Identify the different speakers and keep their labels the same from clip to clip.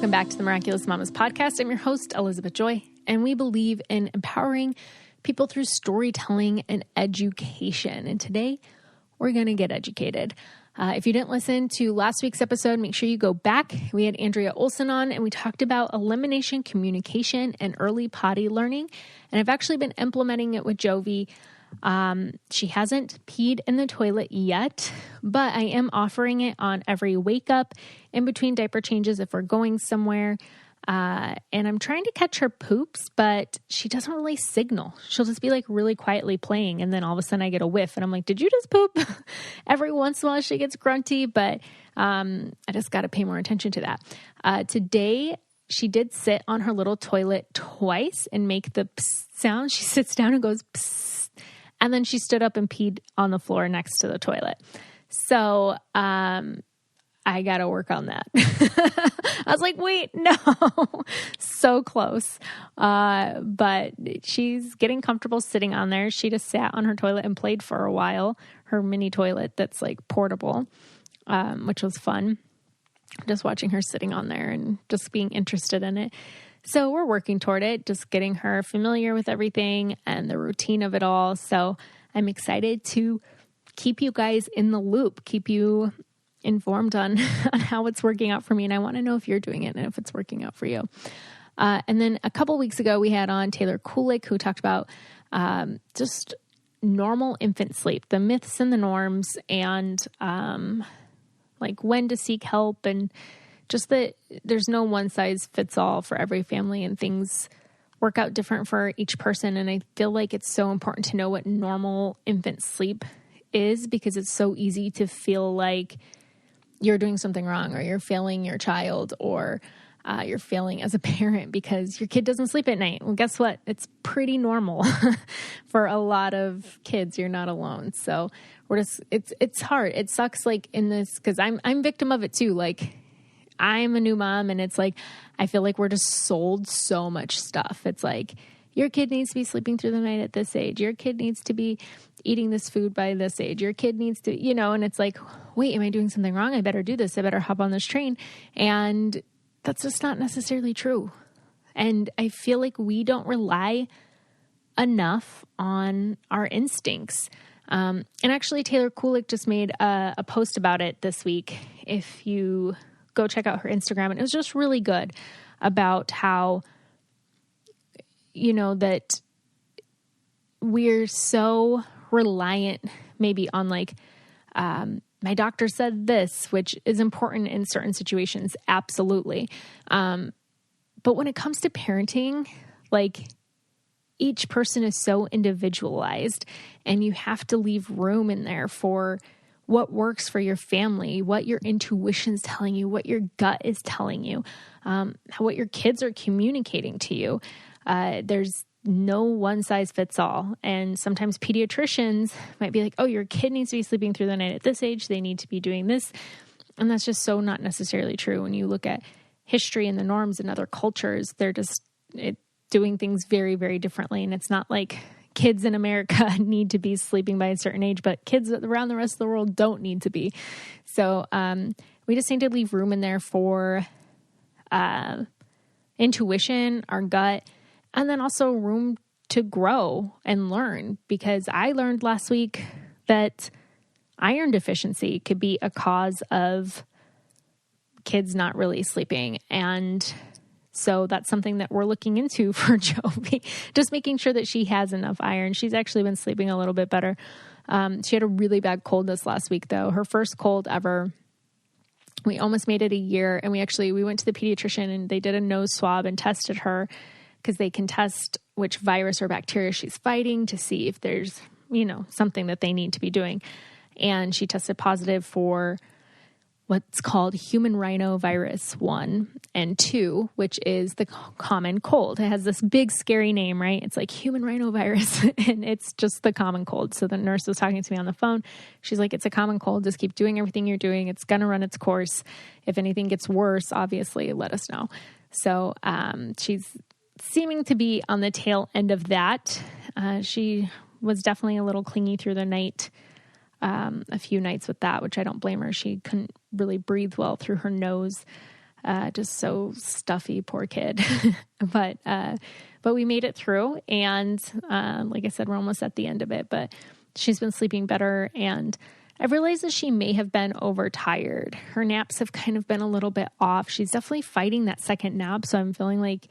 Speaker 1: welcome back to the Miraculous Mamas podcast. I'm your host, Elizabeth Joy, and we believe in empowering people through storytelling and education. And today, we're going to get educated. If you didn't listen to last week's episode, make sure you go back. We had Andrea Olson on, and we talked about elimination, communication, and early potty learning. And I've actually been implementing it with Jovi. She hasn't peed in the toilet yet, but I am offering it on every wake up, in between diaper changes if we're going somewhere. And I'm trying to catch her poops, but she doesn't really signal. She'll just be like really quietly playing. And then all of a sudden I get a whiff and I'm like, did you just poop? Every once in a while she gets grunty, but, I just got to pay more attention to that. Today she did sit on her little toilet twice and make the psst sound. She sits down and goes psst, and then she stood up and peed on the floor next to the toilet. So, I got to work on that. I was like, wait, no, so close. But she's getting comfortable sitting on there. She just sat on her toilet and played for a while, her mini toilet that's like portable, which was fun. Just watching her sitting on there and just being interested in it. So we're working toward it, just getting her familiar with everything and the routine of it all. So I'm excited to keep you guys in the loop, keep you informed on how it's working out for me. And I want to know if you're doing it and if it's working out for you. And then a couple weeks ago, we had on Taylor Kulik, who talked about just normal infant sleep, the myths and the norms, and like when to seek help, and just that there's no one size fits all for every family, and things work out different for each person. And I feel like it's so important to know what normal infant sleep is, because it's so easy to feel like you're doing something wrong, or you're failing your child, or you're failing as a parent because your kid doesn't sleep at night. Well, guess what? It's pretty normal for a lot of kids. You're not alone. So it's hard. It sucks, like in this, because I'm victim of it too. Like I'm a new mom, and it's like I feel like we're just sold so much stuff. It's like, your kid needs to be sleeping through the night at this age. Your kid needs to be eating this food by this age. Your kid needs to, and it's like, wait, am I doing something wrong? I better do this. I better hop on this train. And that's just not necessarily true. And I feel like we don't rely enough on our instincts. And actually, Taylor Kulik just made a post about it this week. If you go check out her Instagram, and it was just really good about how, that we're so reliant maybe on like, my doctor said this, which is important in certain situations. Absolutely. But when it comes to parenting, like each person is so individualized, and you have to leave room in there for what works for your family, what your intuition's telling you, what your gut is telling you, what your kids are communicating to you. There's no one size fits all. And sometimes pediatricians might be like, oh, your kid needs to be sleeping through the night at this age. They need to be doing this. And that's just so not necessarily true. When you look at history and the norms in other cultures, they're just doing things very, very differently. And it's not like kids in America need to be sleeping by a certain age, but kids around the rest of the world don't need to be. So we just need to leave room in there for intuition, our gut, and then also room to grow and learn, because I learned last week that iron deficiency could be a cause of kids not really sleeping. And so that's something that we're looking into for Jovi, just making sure that she has enough iron. She's actually been sleeping a little bit better. She had a really bad cold this last week though, her first cold ever. We almost made it a year, and we went to the pediatrician, and they did a nose swab and tested her, because they can test which virus or bacteria she's fighting to see if there's, something that they need to be doing. And she tested positive for what's called human rhinovirus 1 and 2, which is the common cold. It has this big scary name, right? It's like human rhinovirus, and it's just the common cold. So the nurse was talking to me on the phone. She's like, it's a common cold. Just keep doing everything you're doing. It's going to run its course. If anything gets worse, obviously let us know. So she's seeming to be on the tail end of that. She was definitely a little clingy through the night, a few nights with that, which I don't blame her. She couldn't really breathe well through her nose. Just so stuffy, poor kid. But we made it through. And like I said, we're almost at the end of it, but she's been sleeping better. And I've realized that she may have been overtired. Her naps have kind of been a little bit off. She's definitely fighting that second nap. So I'm feeling like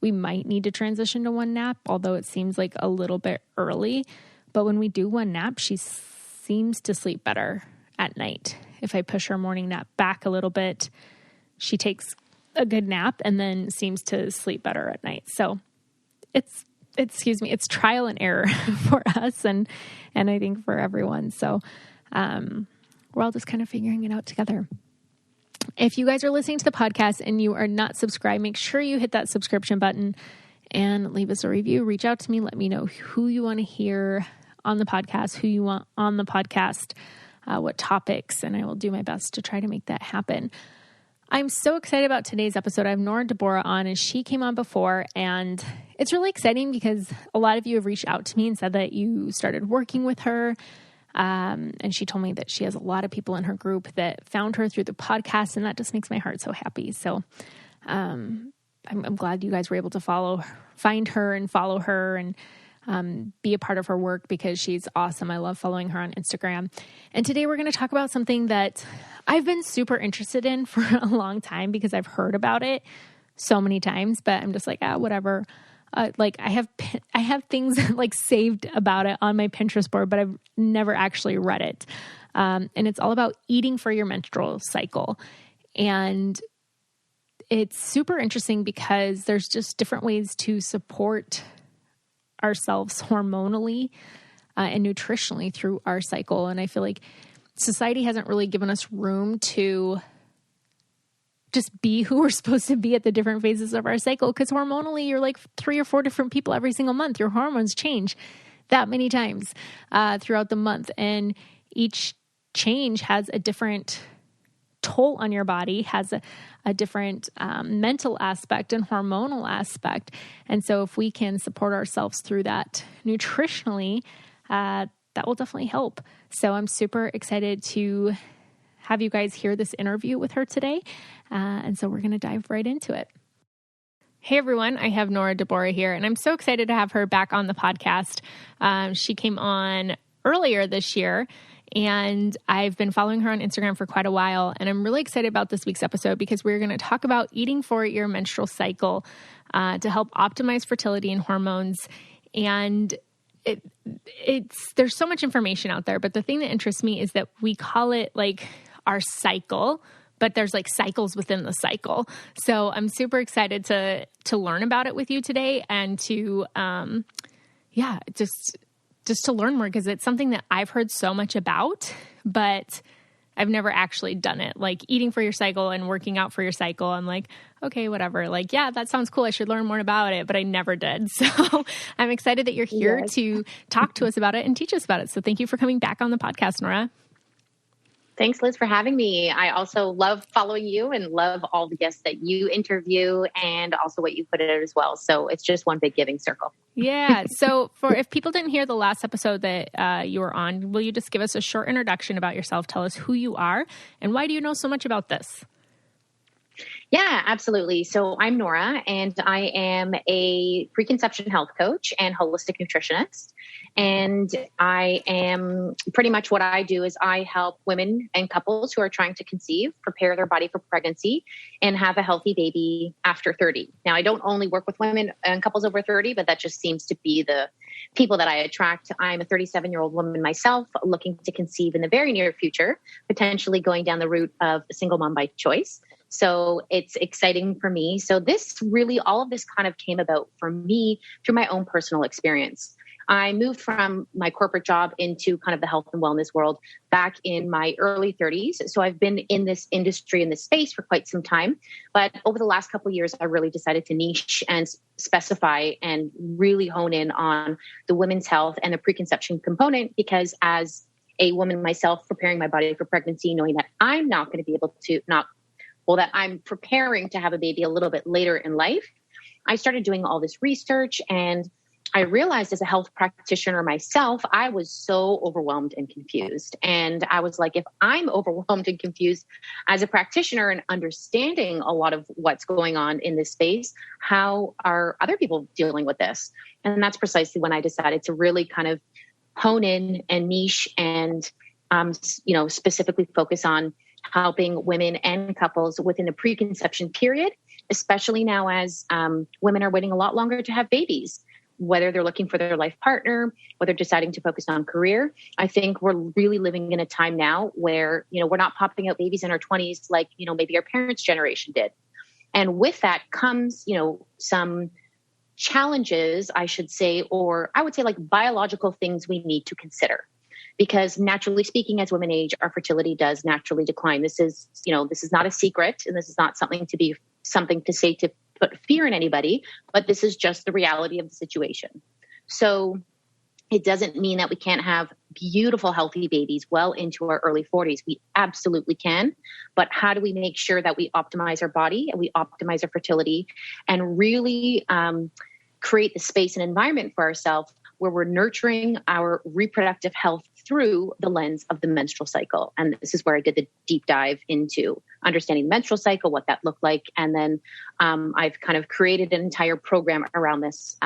Speaker 1: we might need to transition to one nap, although it seems like a little bit early. But when we do one nap, she seems to sleep better at night. If I push her morning nap back a little bit, she takes a good nap and then seems to sleep better at night. So it's trial and error for us and I think for everyone. So we're all just kind of figuring it out together. If you guys are listening to the podcast and you are not subscribed, make sure you hit that subscription button and leave us a review. Reach out to me. Let me know who you want to hear on the podcast, who you want on the podcast, what topics, and I will do my best to try to make that happen. I'm so excited about today's episode. I have Nora DeBora on, and she came on before, and it's really exciting because a lot of you have reached out to me and said that you started working with her. And she told me that she has a lot of people in her group that found her through the podcast, and that just makes my heart so happy. So, I'm glad you guys were able to find her and follow her and, be a part of her work because she's awesome. I love following her on Instagram. And today we're going to talk about something that I've been super interested in for a long time because I've heard about it so many times, but I'm just like, whatever. Like I have things like saved about it on my Pinterest board, but I've never actually read it. And it's all about eating for your menstrual cycle. And it's super interesting because there's just different ways to support ourselves hormonally and nutritionally through our cycle. And I feel like society hasn't really given us room to just be who we're supposed to be at the different phases of our cycle. Because hormonally, you're like 3 or 4 different people every single month. Your hormones change that many times throughout the month. And each change has a different toll on your body, has a different mental aspect and hormonal aspect. And so if we can support ourselves through that nutritionally, that will definitely help. So I'm super excited to have you guys hear this interview with her today. And so we're going to dive right into it. Hey everyone, I have Nora DeBora here, and I'm so excited to have her back on the podcast. She came on earlier this year, and I've been following her on Instagram for quite a while, and I'm really excited about this week's episode because we're going to talk about eating for your menstrual cycle to help optimize fertility and hormones. And there's so much information out there, but the thing that interests me is that we call it like our cycle, but there's like cycles within the cycle. So I'm super excited to learn about it with you today and to, just to learn more because it's something that I've heard so much about, but I've never actually done it. Like eating for your cycle and working out for your cycle. I'm like, okay, whatever. Like, yeah, that sounds cool. I should learn more about it, but I never did. So I'm excited that you're here to talk to us about it and teach us about it. So thank you for coming back on the podcast, Nora.
Speaker 2: Thanks, Liz, for having me. I also love following you and love all the guests that you interview and also what you put in it as well. So it's just one big giving circle.
Speaker 1: Yeah. So if people didn't hear the last episode that you were on, will you just give us a short introduction about yourself? Tell us who you are and why do you know so much about this?
Speaker 2: Yeah, absolutely. So I'm Nora, and I am a preconception health coach and holistic nutritionist. And I am pretty much what I do is I help women and couples who are trying to conceive, prepare their body for pregnancy, and have a healthy baby after 30. Now, I don't only work with women and couples over 30, but that just seems to be the people that I attract. I'm a 37-year-old woman myself looking to conceive in the very near future, potentially going down the route of a single mom by choice. So it's exciting for me. So all of this kind of came about for me through my own personal experience. I moved from my corporate job into kind of the health and wellness world back in my early 30s. So I've been in this industry, in this space for quite some time. But over the last couple of years, I really decided to niche and specify and really hone in on the women's health and the preconception component, because as a woman myself, preparing my body for pregnancy, knowing that I'm not going to be able to that I'm preparing to have a baby a little bit later in life, I started doing all this research and I realized as a health practitioner myself, I was so overwhelmed and confused. And I was like, if I'm overwhelmed and confused as a practitioner and understanding a lot of what's going on in this space, how are other people dealing with this? And that's precisely when I decided to really kind of hone in and niche and, specifically focus on helping women and couples within the preconception period, especially now as women are waiting a lot longer to have babies, whether they're looking for their life partner, whether deciding to focus on career. I think we're really living in a time now where, we're not popping out babies in our 20s like, maybe our parents' generation did. And with that comes, some challenges, I should say, or I would say like biological things we need to consider. Because naturally speaking, as women age, our fertility does naturally decline. This is not a secret, and this is not something to say to put fear in anybody, but this is just the reality of the situation. So it doesn't mean that we can't have beautiful, healthy babies well into our early 40s. We absolutely can. But how do we make sure that we optimize our body and we optimize our fertility and really create the space and environment for ourselves where we're nurturing our reproductive health through the lens of the menstrual cycle? And this is where I did the deep dive into understanding the menstrual cycle, what that looked like. And then I've kind of created an entire program around this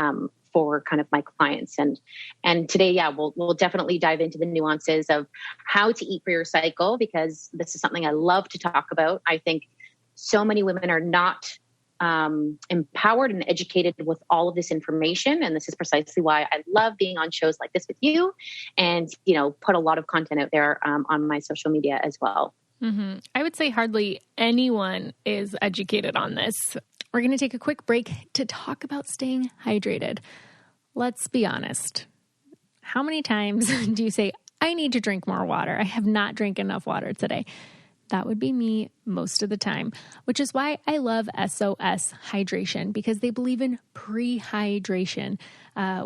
Speaker 2: for kind of my clients. And today, we'll definitely dive into the nuances of how to eat for your cycle, because this is something I love to talk about. I think so many women are not empowered and educated with all of this information. And this is precisely why I love being on shows like this with you and, put a lot of content out there on my social media as well.
Speaker 1: Mm-hmm. I would say hardly anyone is educated on this. We're going to take a quick break to talk about staying hydrated. Let's be honest. How many times do you say, I need to drink more water? I have not drank enough water today. That would be me most of the time, which is why I love SOS Hydration, because they believe in prehydration,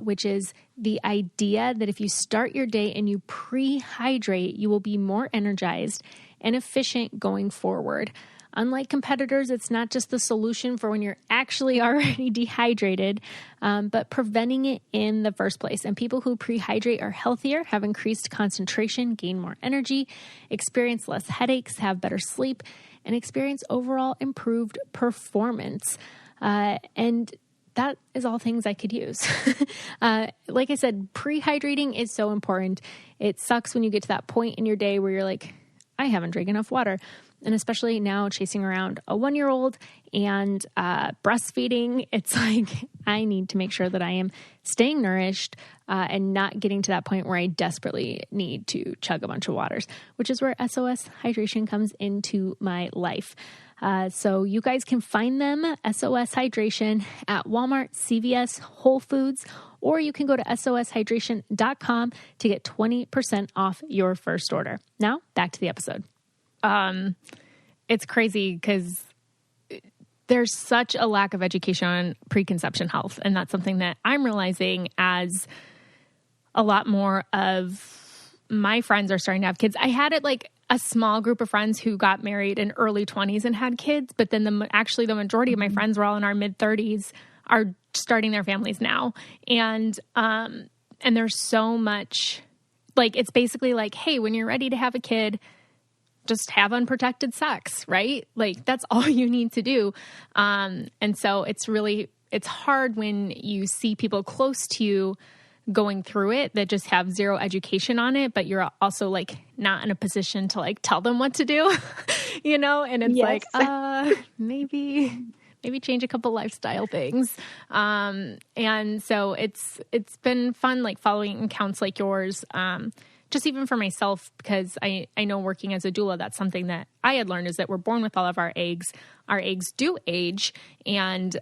Speaker 1: which is the idea that if you start your day and you prehydrate, you will be more energized and efficient going forward. Unlike competitors, it's not just the solution for when you're actually already dehydrated, but preventing it in the first place. And people who prehydrate are healthier, have increased concentration, gain more energy, experience less headaches, have better sleep, and experience overall improved performance. And that is all things I could use. Like I said, prehydrating is so important. It sucks when you get to that point in your day where you're like, I haven't drank enough water. And especially now chasing around a 1-year-old and breastfeeding, it's like I need to make sure that I am staying nourished and not getting to that point where I desperately need to chug a bunch of waters, which is where SOS Hydration comes into my life. So you guys can find them, SOS Hydration, at Walmart, CVS, Whole Foods, or you can go to soshydration.com to get 20% off your first order. Now, back to the episode. It's crazy because there's such a lack of education on preconception health. And that's something that I'm realizing as a lot more of my friends are starting to have kids. I had it like a small group of friends who got married in early 20s and had kids, but then the majority of my friends were all in our mid 30s are starting their families now. And there's so much, like, it's basically like, hey, when you're ready to have a kid, just have unprotected sex, right? Like that's all you need to do. And so it's hard when you see people close to you going through it that just have zero education on it, but you're also like not in a position to like tell them what to do, and it's
Speaker 2: yes.
Speaker 1: like, maybe change a couple lifestyle things. And so it's been fun, like following accounts like yours, just even for myself, because I know working as a doula, that's something that I had learned is that we're born with all of our eggs. Our eggs do age. And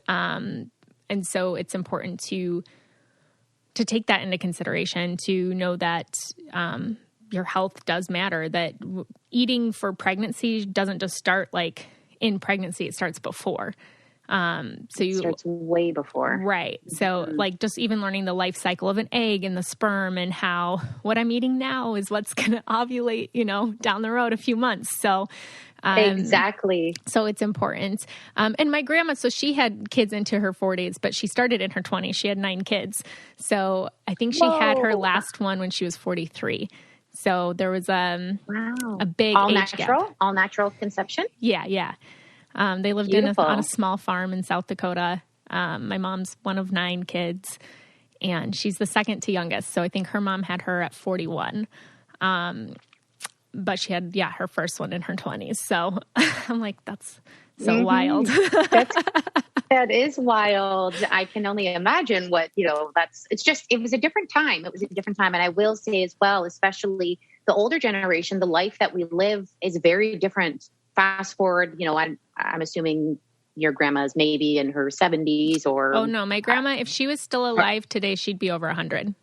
Speaker 1: so it's important to take that into consideration, to know that your health does matter, that eating for pregnancy doesn't just start like in pregnancy, it starts before.
Speaker 2: So it starts way before.
Speaker 1: Right. So like just even learning the life cycle of an egg and the sperm and how what I'm eating now is what's going to ovulate, down the road a few months. So
Speaker 2: exactly.
Speaker 1: So it's important. And my grandma, so she had kids into her 40s, but she started in her 20s. She had 9 kids. So I think she had her last one when she was 43. So there was a big age gap.
Speaker 2: All natural conception?
Speaker 1: Yeah, yeah. They lived on a small farm in South Dakota. My mom's one of 9 kids, and she's the second to youngest. So I think her mom had her at 41. But she had, her first one in her 20s. So I'm like, that's so wild.
Speaker 2: That is wild. I can only imagine what, it was a different time. It was a different time. And I will say as well, especially the older generation, the life that we live is very different. Fast forward, I'm assuming your grandma's maybe in her 70s or...
Speaker 1: Oh, no. My grandma, if she was still alive today, she'd be over 100.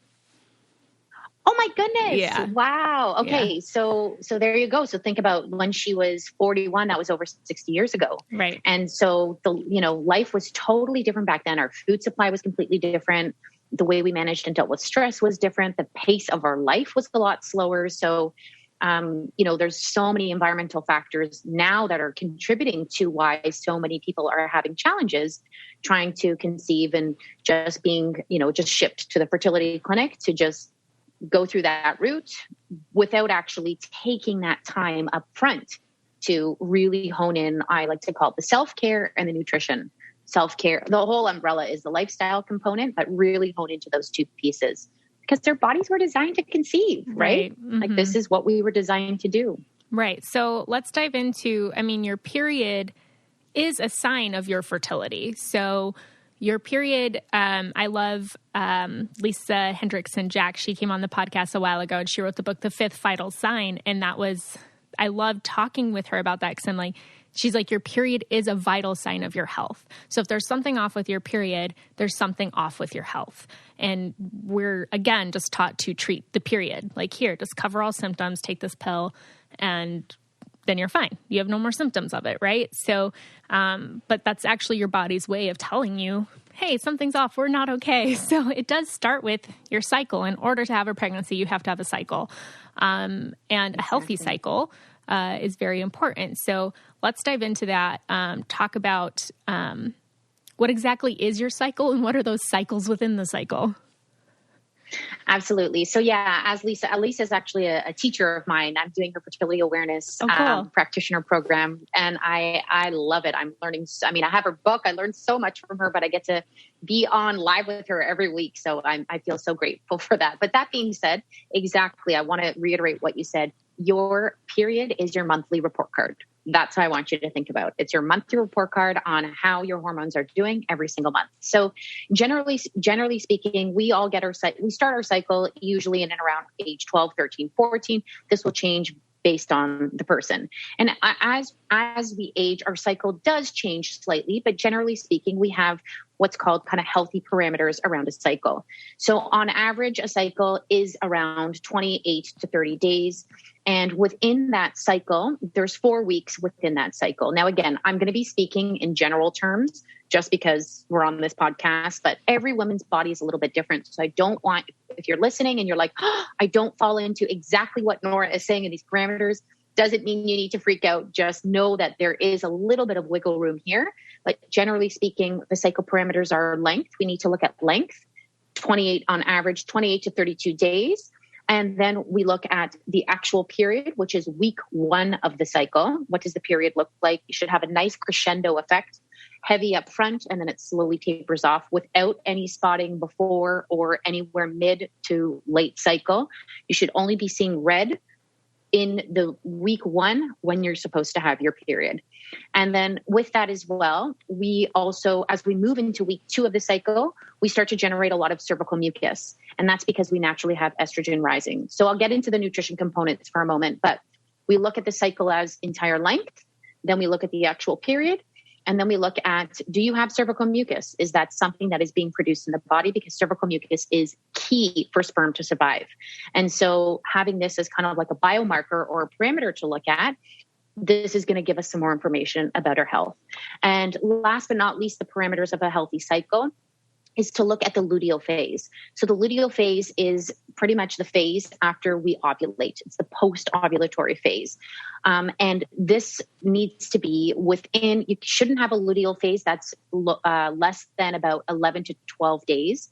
Speaker 2: Oh my goodness.
Speaker 1: Yeah.
Speaker 2: Wow. Okay. Yeah. So there you go. So think about when she was 41, that was over 60 years ago.
Speaker 1: Right.
Speaker 2: And so life was totally different back then. Our food supply was completely different. The way we managed and dealt with stress was different. The pace of our life was a lot slower. So, there's so many environmental factors now that are contributing to why so many people are having challenges trying to conceive and just being, just shipped to the fertility clinic to just go through that route without actually taking that time up front to really hone in. I like to call it the self-care and the nutrition. Self-care, the whole umbrella is the lifestyle component, but really hone into those 2 pieces because their bodies were designed to conceive, right? Mm-hmm. Like this is what we were designed to do.
Speaker 1: Right. So let's dive into, your period is a sign of your fertility. So your period, I love Lisa Hendrickson Jack. She came on the podcast a while ago and she wrote the book, The Fifth Vital Sign. And I love talking with her about that because I'm like, she's like, your period is a vital sign of your health. So if there's something off with your period, there's something off with your health. And we're, again, just taught to treat the period. Like here, just cover all symptoms, take this pill, and then you're fine. You have no more symptoms of it, right? So, but that's actually your body's way of telling you, hey, something's off. We're not okay. So it does start with your cycle. In order to have a pregnancy, you have to have a cycle. And a healthy cycle is very important. So let's dive into that. Talk about what exactly is your cycle and what are those cycles within the cycle?
Speaker 2: Absolutely. So as Lisa is actually a teacher of mine. I'm doing her fertility awareness practitioner program, and I love it. I'm learning. I have her book. I learned so much from her, but I get to be on live with her every week. So I feel so grateful for that. But that being said, exactly, I want to reiterate what you said. Your period is your monthly report card. That's how I want you to think about it. It's your monthly report card on how your hormones are doing every single month. So generally speaking, we all we start our cycle usually in and around age 12, 13, 14. This will change based on the person. And as we age, our cycle does change slightly, but generally speaking, we have what's called kind of healthy parameters around a cycle. So on average, a cycle is around 28 to 30 days. And within that cycle, there's 4 weeks within that cycle. Now, again, I'm going to be speaking in general terms just because we're on this podcast, but every woman's body is a little bit different. So I don't want, if you're listening and you're like, I don't fall into exactly what Nora is saying in these parameters, doesn't mean you need to freak out. Just know that there is a little bit of wiggle room here. But generally speaking, the cycle parameters are length. We need to look at length, 28 on average, 28 to 32 days. And then we look at the actual period, which is week 1 of the cycle. What does the period look like? You should have a nice crescendo effect, heavy up front, and then it slowly tapers off without any spotting before or anywhere mid to late cycle. You should only be seeing red in the week 1 when you're supposed to have your period. And then with that as well, we also, as we move into week 2 of the cycle, we start to generate a lot of cervical mucus. And that's because we naturally have estrogen rising. So I'll get into the nutrition components for a moment, but we look at the cycle as entire length. Then we look at the actual period. And then we look at, do you have cervical mucus? Is that something that is being produced in the body? Because cervical mucus is key for sperm to survive. And so having this as kind of like a biomarker or a parameter to look at this is going to give us some more information about our health. And last but not least, the parameters of a healthy cycle is to look at the luteal phase. So the luteal phase is pretty much the phase after we ovulate. It's the post-ovulatory phase. And this needs to be within, you shouldn't have a luteal phase that's less than about 11 to 12 days.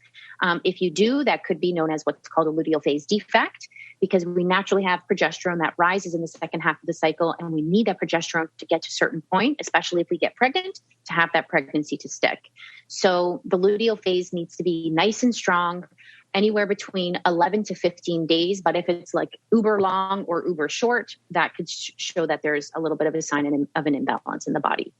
Speaker 2: If you do, that could be known as what's called a luteal phase defect, because we naturally have progesterone that rises in the second half of the cycle, and we need that progesterone to get to a certain point, especially if we get pregnant, to have that pregnancy to stick. So the luteal phase needs to be nice and strong, anywhere between 11 to 15 days. But if it's like uber long or uber short, that could show that there's a little bit of a sign of an imbalance in the body.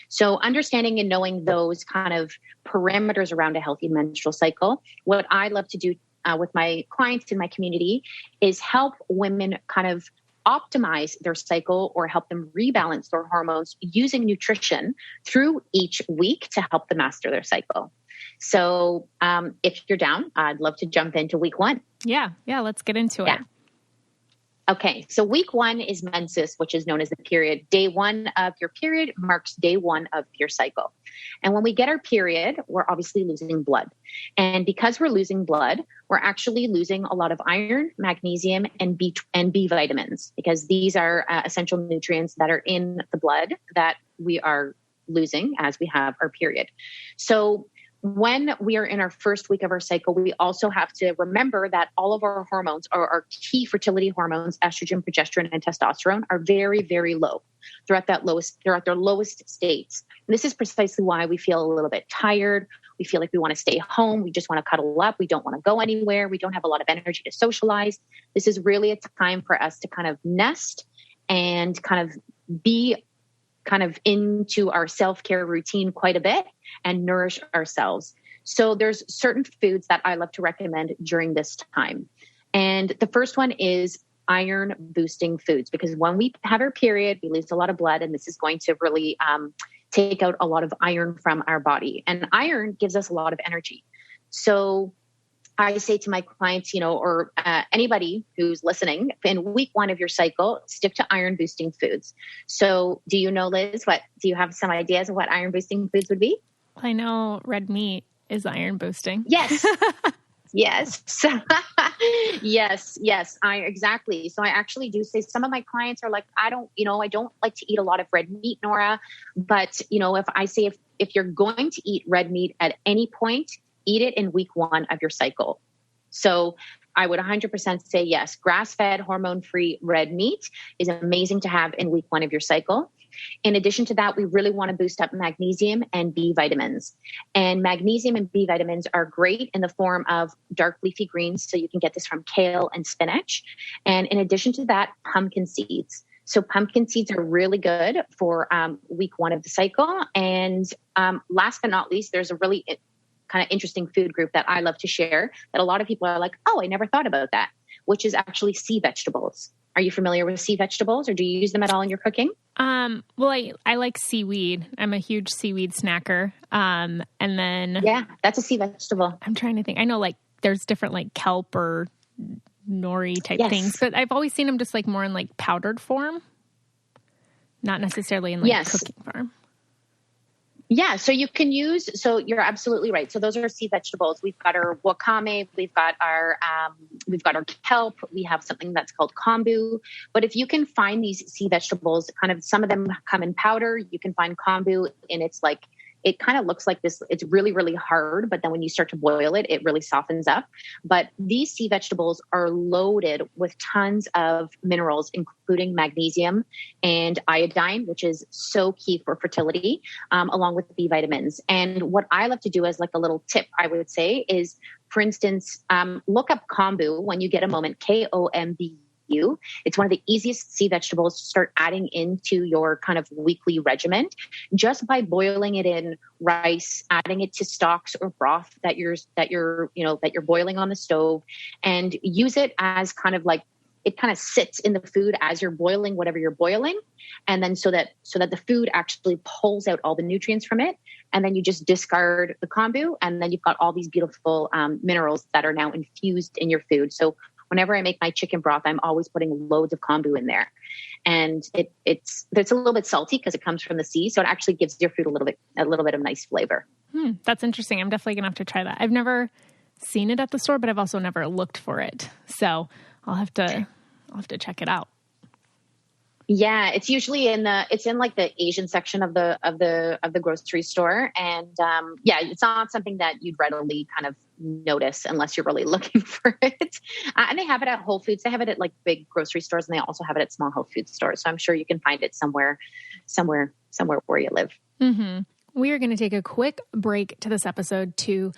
Speaker 2: So understanding and knowing those kind of parameters around a healthy menstrual cycle, what I love to do with my clients in my community is help women kind of optimize their cycle or help them rebalance their hormones using nutrition through each week to help them master their cycle. So if you're down, I'd love to jump into week 1.
Speaker 1: Yeah, let's get into it.
Speaker 2: Okay, so week 1 is menses, which is known as the period. Day 1 of your period marks day 1 of your cycle. And when we get our period, we're obviously losing blood. And because we're losing blood, we're actually losing a lot of iron, magnesium, and B vitamins, because these are essential nutrients that are in the blood that we are losing as we have our period. So when we are in our first week of our cycle, we also have to remember that all of our hormones, or our key fertility hormones, estrogen, progesterone, and testosterone, are very, very low. They're at their lowest states. And this is precisely why we feel a little bit tired. We feel like we want to stay home. We just want to cuddle up. We don't want to go anywhere. We don't have a lot of energy to socialize. This is really a time for us to kind of nest and kind of be kind of into our self-care routine quite a bit and nourish ourselves. So there's certain foods that I love to recommend during this time. And the first one is iron boosting foods, because when we have our period, we lose a lot of blood, and this is going to really take out a lot of iron from our body. And iron gives us a lot of energy. So I say to my clients, or anybody who's listening, in week 1 of your cycle, stick to iron boosting foods. So do you know, Liz, do you have some ideas of what iron boosting foods would be?
Speaker 1: I know red meat is iron boosting.
Speaker 2: Yes. Yes. Yes. Exactly. So I actually do say, some of my clients are like, I don't like to eat a lot of red meat, Nora. But, if you're going to eat red meat at any point, eat it in week 1 of your cycle. So I would 100% say yes. Grass-fed, hormone-free red meat is amazing to have in week 1 of your cycle. In addition to that, we really want to boost up magnesium and B vitamins. And magnesium and B vitamins are great in the form of dark leafy greens. So you can get this from kale and spinach. And in addition to that, pumpkin seeds. So pumpkin seeds are really good for week 1 of the cycle. And last but not least, there's a really kind of interesting food group that I love to share that a lot of people are like, oh, I never thought about that, which is actually sea vegetables. Are you familiar with sea vegetables, or do you use them at all in your cooking?
Speaker 1: Well, I like seaweed. I'm a huge seaweed snacker. And then
Speaker 2: yeah, that's a sea vegetable.
Speaker 1: I'm trying to think. I know like there's different like kelp or nori type things, but I've always seen them just like more in like powdered form, not necessarily in like cooking form.
Speaker 2: Yeah, so you're absolutely right. So those are sea vegetables. We've got our wakame, we've got our kelp, we have something that's called kombu. But if you can find these sea vegetables, kind of some of them come in powder, you can find kombu, and it's like, it kind of looks like this. It's really, really hard, but then when you start to boil it, it really softens up. But these sea vegetables are loaded with tons of minerals, including magnesium and iodine, which is so key for fertility, along with B vitamins. And what I love to do as like a little tip, I would say, is, for instance, look up kombu when you get a moment, KOMBU. It's one of the easiest sea vegetables to start adding into your kind of weekly regimen, just by boiling it in rice, adding it to stocks or broth that you're boiling on the stove, and use it as kind of like, it kind of sits in the food as you're boiling whatever you're boiling. And then so that the food actually pulls out all the nutrients from it. And then you just discard the kombu, and then you've got all these beautiful minerals that are now infused in your food. So whenever I make my chicken broth, I'm always putting loads of kombu in there. And it's a little bit salty because it comes from the sea. So it actually gives your food a little bit of nice flavor.
Speaker 1: That's interesting. I'm definitely gonna have to try that. I've never seen it at the store, but I've also never looked for it. So I'll have to check it out.
Speaker 2: Yeah, it's usually in like the Asian section of the grocery store, and it's not something that you'd readily kind of notice unless you're really looking for it. And they have it at Whole Foods. They have it at like big grocery stores, and they also have it at small health food stores. So I'm sure you can find it somewhere where you live.
Speaker 1: Mm-hmm. We are going to take a quick break to this episode to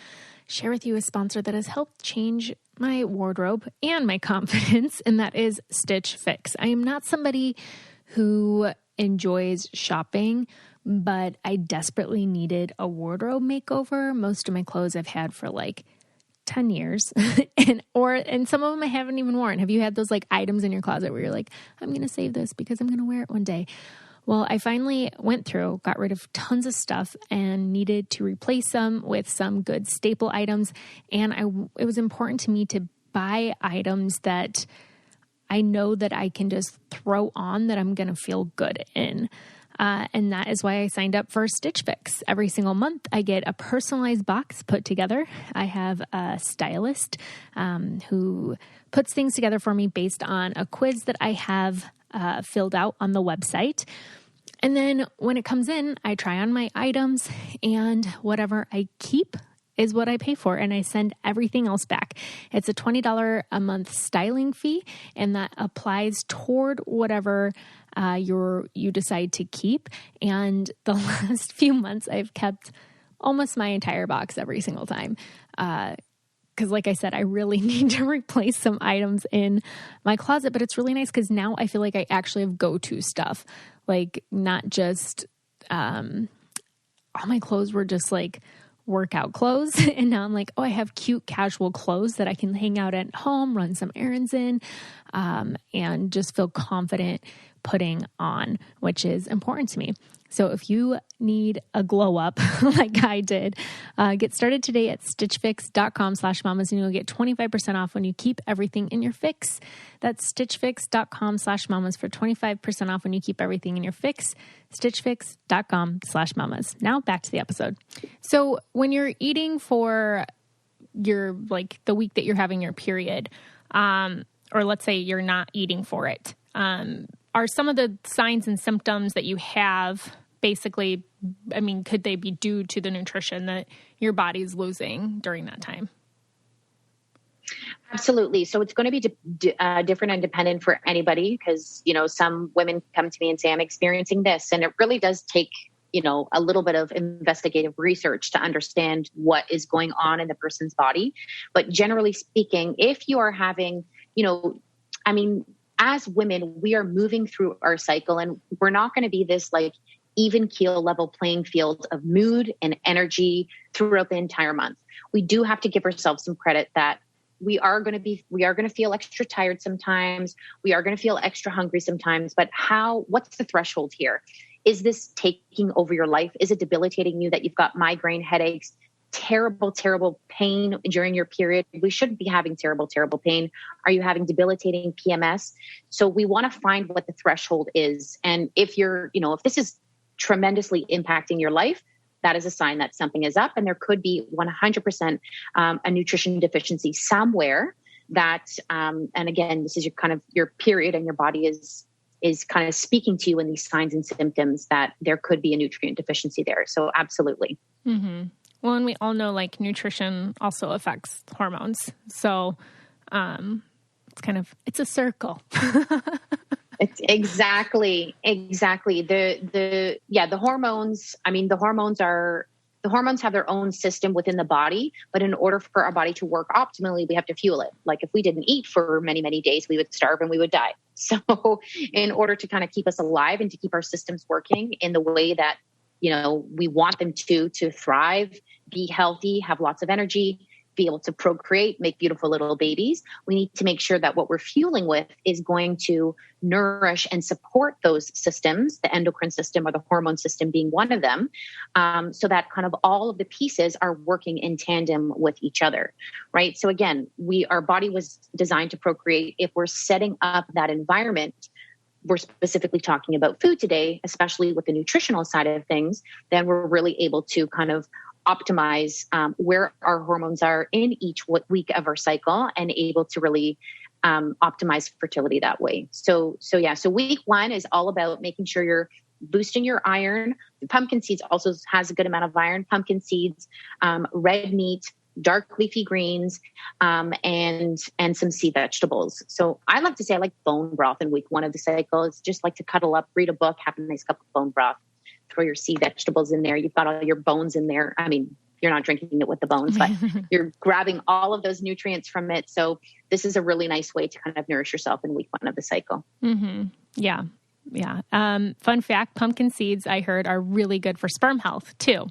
Speaker 1: share with you a sponsor that has helped change my wardrobe and my confidence, and that is Stitch Fix. I am not somebody who enjoys shopping, but I desperately needed a wardrobe makeover. Most of my clothes I've had for like 10 years and some of them I haven't even worn. Have you had those like items in your closet where you're like, I'm going to save this because I'm going to wear it one day? Well, I finally went through, got rid of tons of stuff and needed to replace them with some good staple items. And it was important to me to buy items that I know that I can just throw on that I'm going to feel good in. And that is why I signed up for Stitch Fix. Every single month, I get a personalized box put together. I have a stylist who puts things together for me based on a quiz that I have filled out on the website. And then when it comes in, I try on my items, and whatever I keep is what I pay for, and I send everything else back. It's a $20 a month styling fee, and that applies toward whatever you decide to keep. And the last few months, I've kept almost my entire box every single time. Because like I said, I really need to replace some items in my closet, but it's really nice because now I feel like I actually have go-to stuff. Like not just, all my clothes were just like workout clothes. And now I'm like, oh, I have cute casual clothes that I can hang out at home, run some errands in, and just feel confident putting on, which is important to me. So if you need a glow up like I did, get started today at stitchfix.com/mamas and you'll get 25% off when you keep everything in your fix. That's stitchfix.com/mamas for 25% off when you keep everything in your fix. stitchfix.com/mamas. Now back to the episode. So when you're eating for your, like the week that you're having your period, or let's say you're not eating for it, are some of the signs and symptoms that you have basically, I mean, could they be due to the nutrition that your body's losing during that time?
Speaker 2: Absolutely. So it's going to be different and dependent for anybody because, some women come to me and say, I'm experiencing this. And it really does take, a little bit of investigative research to understand what is going on in the person's body. But generally speaking, if you are having, as women, we are moving through our cycle and we're not going to be this like even keel level playing field of mood and energy throughout the entire month. We do have to give ourselves some credit that we are going to feel extra tired sometimes. We are going to feel extra hungry sometimes, but what's the threshold here? Is this taking over your life? Is it debilitating you that you've got migraine, headaches, terrible, terrible pain during your period? We shouldn't be having terrible, terrible pain. Are you having debilitating PMS? So we want to find what the threshold is. And if if this is tremendously impacting your life, that is a sign that something is up. And there could be 100% a nutrition deficiency somewhere that, and again, this is your period and your body is kind of speaking to you in these signs and symptoms that there could be a nutrient deficiency there. So absolutely.
Speaker 1: Mm-hmm. Well, and we all know like nutrition also affects hormones. So it's a circle.
Speaker 2: It's exactly. The hormones, the hormones have their own system within the body, but in order for our body to work optimally, we have to fuel it. Like if we didn't eat for many, many days, we would starve and we would die. So in order to kind of keep us alive and to keep our systems working in the way that, we want them to thrive, be healthy, have lots of energy, be able to procreate, make beautiful little babies, we need to make sure that what we're fueling with is going to nourish and support those systems, the endocrine system or the hormone system being one of them, so that kind of all of the pieces are working in tandem with each other, right? So again, our body was designed to procreate. If we're setting up that environment, we're specifically talking about food today, especially with the nutritional side of things, then we're really able to kind of optimize where our hormones are in each week of our cycle and able to really optimize fertility that way. So week 1 is all about making sure you're boosting your iron. Pumpkin seeds also has a good amount of iron. Pumpkin seeds, red meat, dark leafy greens, and some sea vegetables. So I like to say I like bone broth in week 1 of the cycle. It's just like to cuddle up, read a book, have a nice cup of bone broth, throw your sea vegetables in there. You've got all your bones in there. I mean, you're not drinking it with the bones, but you're grabbing all of those nutrients from it. So this is a really nice way to kind of nourish yourself in week 1 of the cycle.
Speaker 1: Mm-hmm. Yeah. Yeah. Fun fact, pumpkin seeds, I heard, are really good for sperm health too.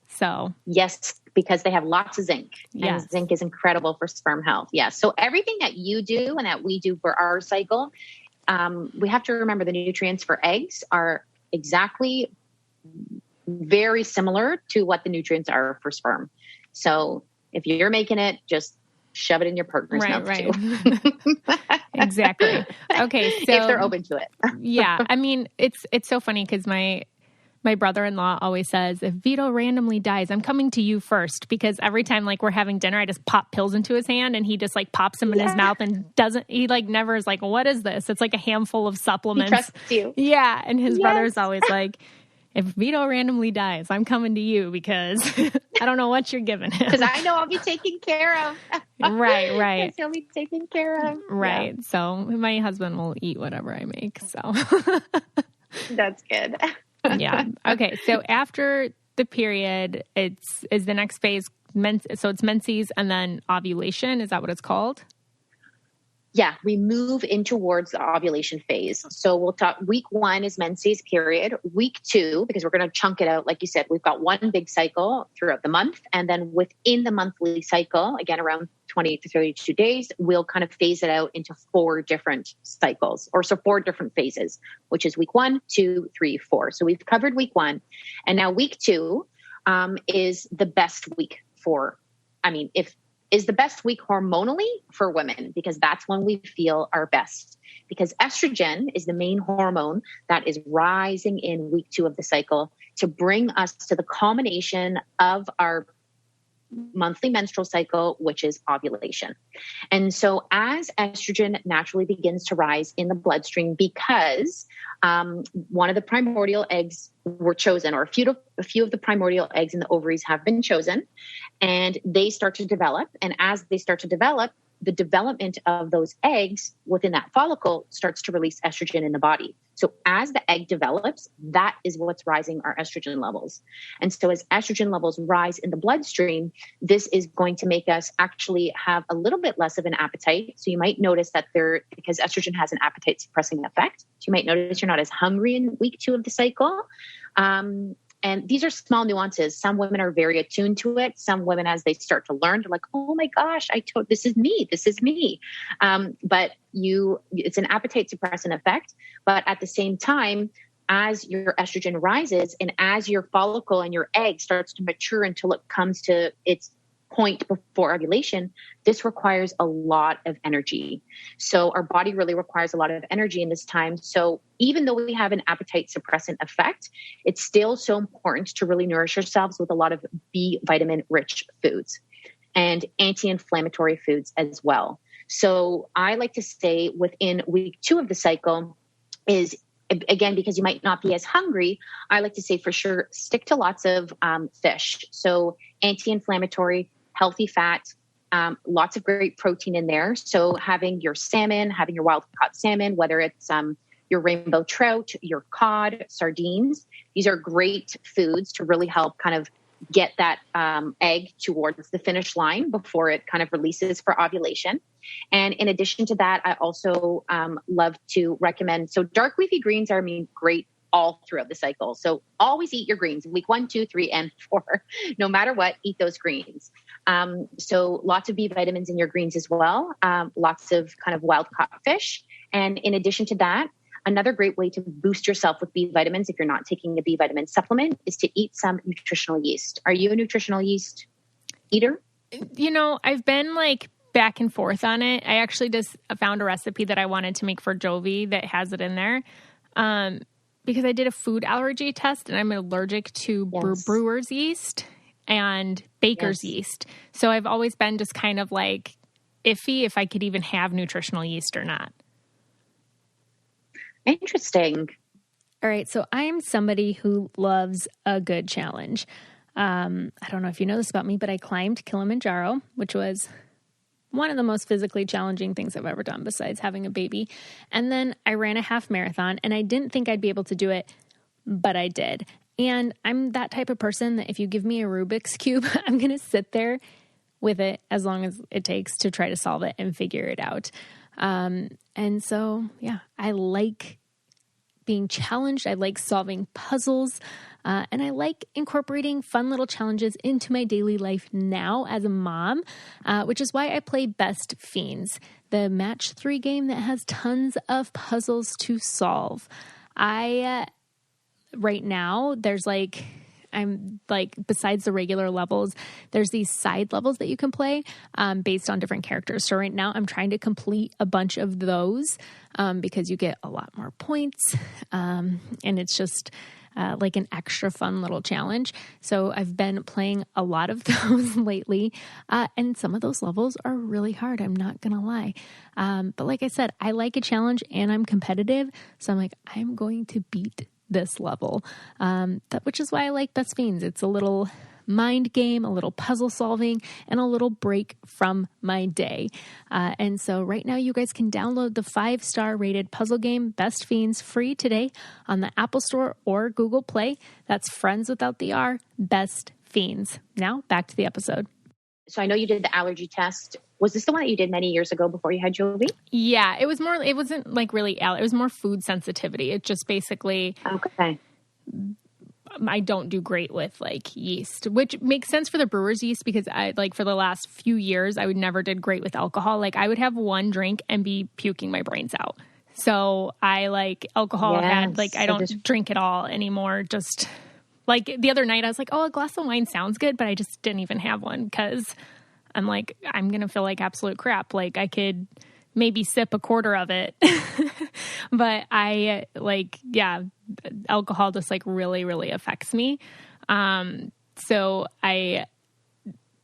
Speaker 1: So
Speaker 2: yes, because they have lots of zinc.
Speaker 1: Yes.
Speaker 2: And zinc is incredible for sperm health. Yeah. So everything that you do and that we do for our cycle, we have to remember the nutrients for eggs are exactly very similar to what the nutrients are for sperm. So if you're making it, just shove it in your partner's mouth too.
Speaker 1: Exactly. Okay. So
Speaker 2: if they're open to it.
Speaker 1: Yeah. I mean, it's so funny because my brother-in-law always says, if Vito randomly dies, I'm coming to you first, because every time like we're having dinner, I just pop pills into his hand and he just like pops them in his mouth and he like never is like, what is this? It's like a handful of supplements.
Speaker 2: He trusts you.
Speaker 1: Yeah. And his brother's always like, if Vito randomly dies, I'm coming to you because I don't know what you're giving him.
Speaker 2: Because I know I'll be taken care of.
Speaker 1: Right.
Speaker 2: Because he'll be taken care of.
Speaker 1: Right. Yeah. So my husband will eat whatever I make. So
Speaker 2: that's good.
Speaker 1: Yeah. Okay. So after the period, is the next phase, so it's menses and then ovulation. Is that what it's called?
Speaker 2: Yeah, we move in towards the ovulation phase. So we'll talk week 1 is menses period. Week 2, because we're going to chunk it out. Like you said, we've got one big cycle throughout the month. And then within the monthly cycle, again, around 28 to 32 days, we'll kind of phase it out into 4 different cycles, or so 4 different phases, which is week 1, 2, 3, 4. So we've covered week 1. And now week 2 is the best week is the best week hormonally for women, because that's when we feel our best. Because estrogen is the main hormone that is rising in week 2 of the cycle to bring us to the culmination of our monthly menstrual cycle, which is ovulation. And so as estrogen naturally begins to rise in the bloodstream, because one of the primordial eggs were chosen, or a few of the primordial eggs in the ovaries have been chosen, and they start to develop. And as they start to develop, the development of those eggs within that follicle starts to release estrogen in the body. So as the egg develops, that is what's rising our estrogen levels. And so as estrogen levels rise in the bloodstream, this is going to make us actually have a little bit less of an appetite. So you might notice that because estrogen has an appetite suppressing effect, so you might notice you're not as hungry in week 2 of the cycle. And these are small nuances. Some women are very attuned to it. Some women, as they start to learn, they're like, oh my gosh, this is me. But it's an appetite suppressant effect. But at the same time, as your estrogen rises and as your follicle and your egg starts to mature until it comes to its point before ovulation, this requires a lot of energy. So our body really requires a lot of energy in this time. So even though we have an appetite suppressant effect, it's still so important to really nourish yourselves with a lot of B vitamin rich foods and anti-inflammatory foods as well. So I like to say within week 2 of the cycle is, again, because you might not be as hungry, I like to say for sure, stick to lots of fish. So anti-inflammatory, healthy fat, lots of great protein in there. So having your salmon, having your wild caught salmon, whether it's your rainbow trout, your cod, sardines, these are great foods to really help kind of get that egg towards the finish line before it kind of releases for ovulation. And in addition to that, I also love to recommend, so dark leafy greens are great all throughout the cycle. So always eat your greens, week 1, 2, 3, and 4, no matter what, eat those greens. So lots of B vitamins in your greens as well. Lots of kind of wild caught fish. And in addition to that, another great way to boost yourself with B vitamins, if you're not taking a B vitamin supplement, is to eat some nutritional yeast. Are you a nutritional yeast eater?
Speaker 1: I've been like back and forth on it. I actually just found a recipe that I wanted to make for Jovi that has it in there. Because I did a food allergy test and I'm allergic to brewer's yeast and baker's yeast. So I've always been just kind of like iffy if I could even have nutritional yeast or not.
Speaker 2: Interesting.
Speaker 1: All right. So I'm somebody who loves a good challenge. I don't know if you know this about me, but I climbed Kilimanjaro, which was one of the most physically challenging things I've ever done besides having a baby. And then I ran a half marathon and I didn't think I'd be able to do it, but I did. And I'm that type of person that if you give me a Rubik's Cube, I'm going to sit there with it as long as it takes to try to solve it and figure it out. And so, I like being challenged. I like solving puzzles. And I like incorporating fun little challenges into my daily life now as a mom, which is why I play Best Fiends, the match 3 game that has tons of puzzles to solve. Right now, besides the regular levels, there's these side levels that you can play based on different characters. So right now I'm trying to complete a bunch of those because you get a lot more points and it's just like an extra fun little challenge. So I've been playing a lot of those lately. And some of those levels are really hard. I'm not going to lie. But like I said, I like a challenge and I'm competitive. So I'm like, I'm going to beat this level, which is why I like Best Fiends. It's a little mind game, a little puzzle solving, and a little break from my day. And so right now you guys can download the 5-star rated puzzle game Best Fiends free today on the Apple Store or Google Play. That's Friends without the R, Best Fiends. Now back to the episode.
Speaker 2: So I know you did the allergy test. Was this the one that you did many years ago before you had Jovi?
Speaker 1: Yeah, it wasn't like really, it was more food sensitivity. It just basically, I don't do great with like yeast, which makes sense for the brewer's yeast because for the last few years, I never did great with alcohol. Like I would have one drink and be puking my brains out. So I like alcohol I don't drink at all anymore. Just like the other night I was like, oh, a glass of wine sounds good, but I just didn't even have one because I'm like, I'm going to feel like absolute crap. Like I could maybe sip a quarter of it, but alcohol just like really, really affects me. So I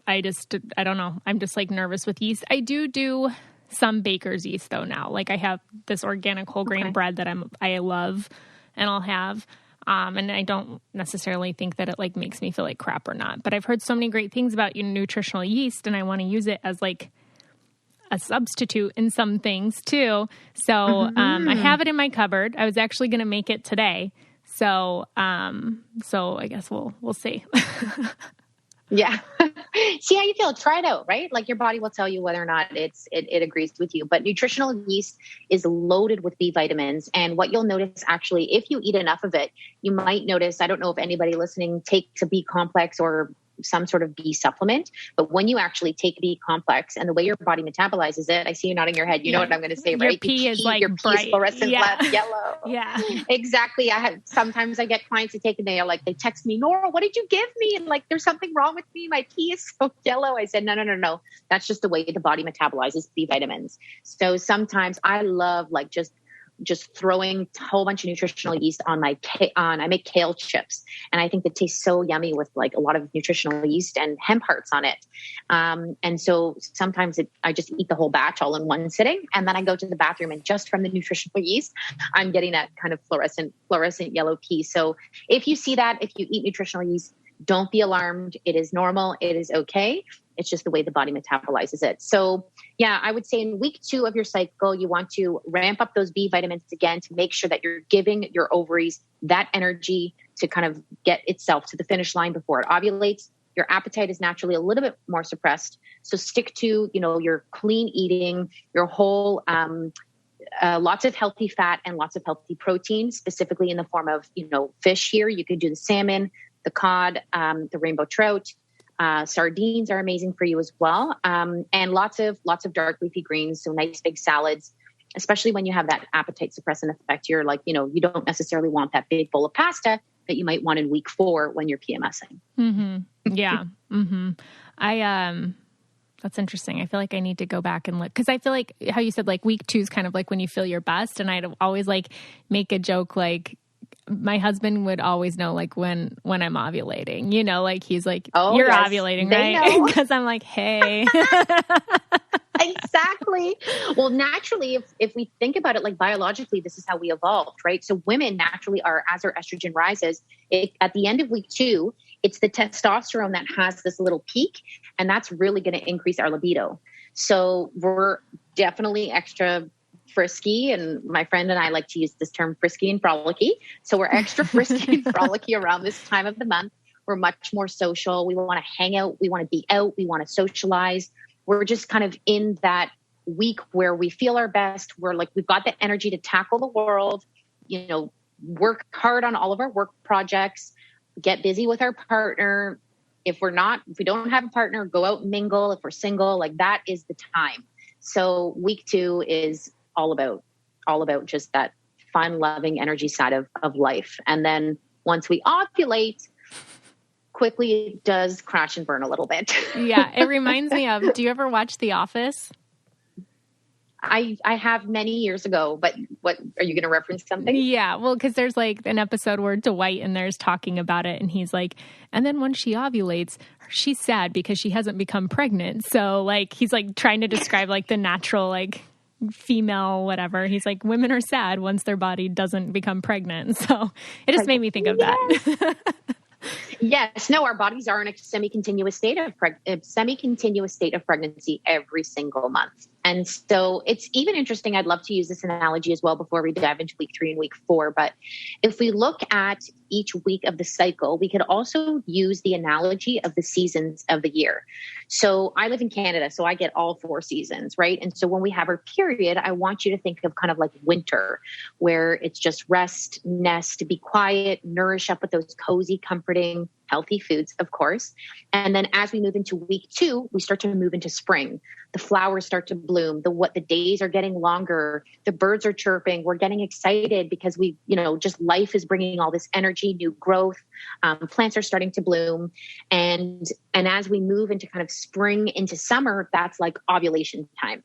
Speaker 1: don't know. I'm just like nervous with yeast. I do some baker's yeast though now. Like I have this organic whole grain bread that I love and I'll have. And I don't necessarily think that it like makes me feel like crap or not, but I've heard so many great things about nutritional yeast and I want to use it as like a substitute in some things too. So, I have it in my cupboard. I was actually going to make it today. So I guess we'll see.
Speaker 2: Yeah. See how you feel. Try it out, right? Like your body will tell you whether or not it agrees with you. But nutritional yeast is loaded with B vitamins. And what you'll notice actually, if you eat enough of it, you might notice, I don't know if anybody listening takes a B complex or some sort of B supplement, but when you actually take B complex and the way your body metabolizes it, I see you nodding your head. You know what I'm going to say, right?
Speaker 1: Your pee is like
Speaker 2: your
Speaker 1: bright.
Speaker 2: Pee is fluorescent yellow.
Speaker 1: Yeah,
Speaker 2: exactly. Sometimes I get clients who take it. They text me, Nora, what did you give me? And like, there's something wrong with me. My pee is so yellow. I said, no. That's just the way the body metabolizes B vitamins. So sometimes I love like just throwing a whole bunch of nutritional yeast on I make kale chips and I think it tastes so yummy with like a lot of nutritional yeast and hemp hearts on it. And so sometimes I just eat the whole batch all in one sitting. And then I go to the bathroom and just from the nutritional yeast, I'm getting that kind of fluorescent yellow pee. So if you see that, if you eat nutritional yeast, don't be alarmed. It is normal. It is okay. It's just the way the body metabolizes it. So yeah, I would say in week 2 of your cycle, you want to ramp up those B vitamins again to make sure that you're giving your ovaries that energy to kind of get itself to the finish line before it ovulates. Your appetite is naturally a little bit more suppressed. So stick to, your clean eating, your whole, lots of healthy fat and lots of healthy protein, specifically in the form of, fish here. You could do the salmon, the cod, the rainbow trout. Sardines are amazing for you as well. And lots of dark leafy greens. So nice big salads, especially when you have that appetite suppressant effect. You're like, you don't necessarily want that big bowl of pasta that you might want in week 4 when you're PMSing.
Speaker 1: Mm-hmm. Yeah. Mm-hmm. That's interesting. I feel like I need to go back and look, because I feel like how you said, like, week 2 is kind of like when you feel your best. And I'd always like make a joke, like my husband would always know, like when I'm ovulating, like he's like, you're yes, ovulating, right? Because I'm like, hey.
Speaker 2: Exactly. Well, naturally, if we think about it, like biologically, this is how we evolved, right? So women naturally are, as our estrogen rises, at the end of week 2, it's the testosterone that has this little peak, and that's really going to increase our libido. So we're definitely extra frisky, and my friend and I like to use this term frisky and frolicky. So we're extra frisky and frolicky around this time of the month. We're much more social. We want to hang out. We want to be out. We want to socialize. We're just kind of in that week where we feel our best. We're like, we've got the energy to tackle the world, work hard on all of our work projects, get busy with our partner. If we don't have a partner, go out and mingle. If we're single, like that is the time. So week 2 is all about just that fun, loving energy side of life. And then once we ovulate, quickly it does crash and burn a little bit.
Speaker 1: Yeah. It reminds me of, do you ever watch The Office?
Speaker 2: I have many years ago, but what are you going to reference something?
Speaker 1: Yeah. Well, cause there's like an episode where Dwight and there's talking about it. And he's like, and then when she ovulates, she's sad because she hasn't become pregnant. So like, he's like trying to describe like the natural, like female, whatever. He's like, women are sad once their body doesn't become pregnant. So it just made me think of that.
Speaker 2: Yes. No, our bodies are in a semi-continuous state of pregnancy every single month. And so it's even interesting. I'd love to use this analogy as well before we dive into week 3 and week 4. But if we look at each week of the cycle, we could also use the analogy of the seasons of the year. So I live in Canada, so I get all 4 seasons, right? And so when we have our period, I want you to think of kind of like winter, where it's just rest, nest, be quiet, nourish up with those cozy, comforting, healthy foods, of course. And then as we move into week 2, we start to move into spring. The flowers start to bloom. The days are getting longer. The birds are chirping. We're getting excited because just life is bringing all this energy, new growth. Plants are starting to bloom. And as we move into kind of spring into summer, that's like ovulation time.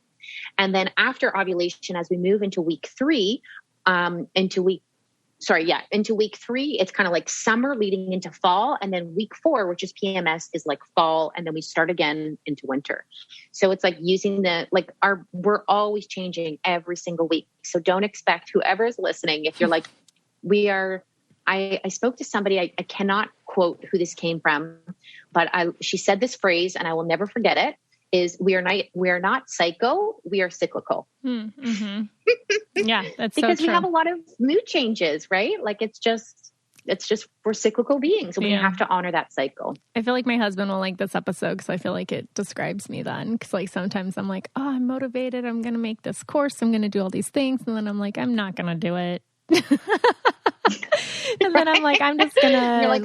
Speaker 2: And then after ovulation, as we move into week 3, into week 3, it's kind of like summer leading into fall. And then week 4, which is PMS, is like fall. And then we start again into winter. So it's like using we're always changing every single week. So don't expect whoever is listening, if you're like, I spoke to somebody, I cannot quote who this came from, but she said this phrase and I will never forget it, is we are not psycho, we are cyclical.
Speaker 1: Mm-hmm. Yeah, that's
Speaker 2: because
Speaker 1: so true.
Speaker 2: We have a lot of mood changes, right? Like it's just we're cyclical beings. So we have to honor that cycle.
Speaker 1: I feel like my husband will like this episode because I feel like it describes me then. Because like sometimes I'm like, oh, I'm motivated. I'm going to make this course. I'm going to do all these things. And then I'm like, I'm not going to do it. And then I'm like, I'm just gonna.
Speaker 2: You're like,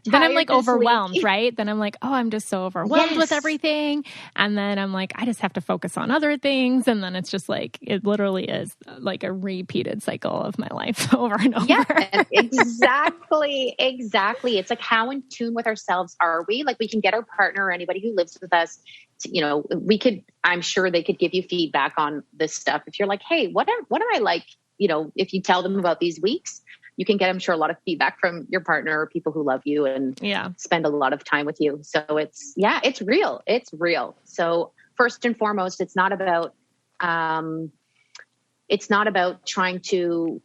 Speaker 1: then I'm like overwhelmed, right? Then I'm like, oh, I'm just so overwhelmed with everything. And then I'm like, I just have to focus on other things. And then it's just like, it literally is like a repeated cycle of my life over and over.
Speaker 2: Yeah, exactly. It's like, how in tune with ourselves are we? Like we can get our partner or anybody who lives with us to, I'm sure they could give you feedback on this stuff. If you're like, hey, what am I like? If you tell them about these weeks, you can get, I'm sure, a lot of feedback from your partner or people who love you and spend a lot of time with you. So it's real. It's real. So first and foremost, it's not about trying to,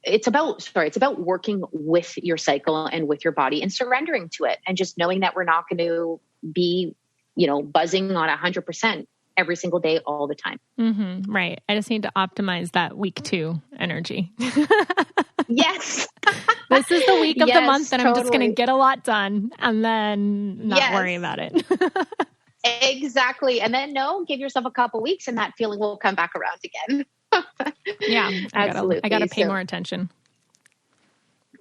Speaker 2: it's about working with your cycle and with your body and surrendering to it and just knowing that we're not going to be, buzzing on 100% every single day, all the time.
Speaker 1: Mm-hmm, right. I just need to optimize that week 2 energy.
Speaker 2: Yes.
Speaker 1: This is the week of the month that I'm just going to get a lot done and then not worry about it.
Speaker 2: Exactly. And then give yourself a couple weeks and that feeling will come back around again.
Speaker 1: Yeah.
Speaker 2: Absolutely.
Speaker 1: I got to pay more attention.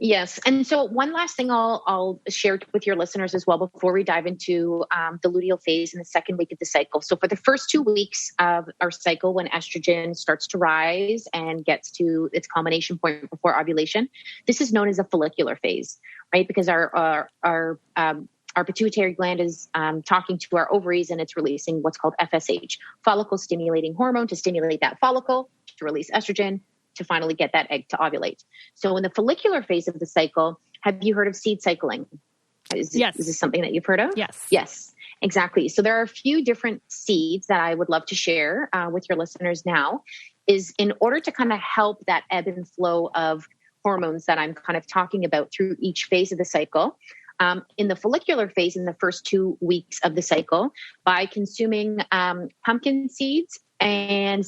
Speaker 2: Yes. And so one last thing I'll share with your listeners as well before we dive into the luteal phase in the second week of the cycle. So for the first 2 weeks of our cycle, when estrogen starts to rise and gets to its culmination point before ovulation, this is known as a follicular phase, right? Because our pituitary gland is talking to our ovaries, and it's releasing what's called FSH, follicle stimulating hormone, to stimulate that follicle, to release estrogen, to finally get that egg to ovulate. So in the follicular phase of the cycle, have you heard of seed cycling?
Speaker 1: Yes.
Speaker 2: Is this something that you've heard of?
Speaker 1: Yes.
Speaker 2: Yes, exactly. So there are a few different seeds that I would love to share with your listeners now, is in order to kind of help that ebb and flow of hormones that I'm kind of talking about through each phase of the cycle. In the follicular phase, in the first 2 weeks of the cycle, by consuming pumpkin seeds and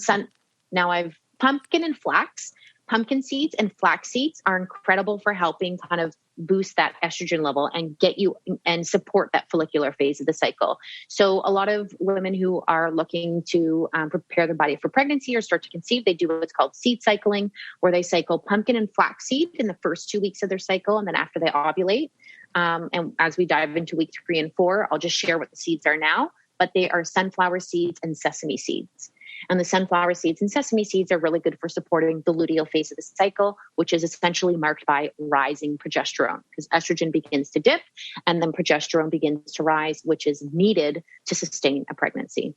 Speaker 2: pumpkin and flax. Pumpkin seeds and flax seeds are incredible for helping kind of boost that estrogen level and get you and support that follicular phase of the cycle. So a lot of women who are looking to prepare their body for pregnancy or start to conceive, they do what's called seed cycling, where they cycle pumpkin and flax seed in the first 2 weeks of their cycle, and then after they ovulate. And as we dive into week 3 and 4, I'll just share what the seeds are now, but they are sunflower seeds and sesame seeds. And the sunflower seeds and sesame seeds are really good for supporting the luteal phase of the cycle, which is essentially marked by rising progesterone, because estrogen begins to dip and then progesterone begins to rise, which is needed to sustain a pregnancy.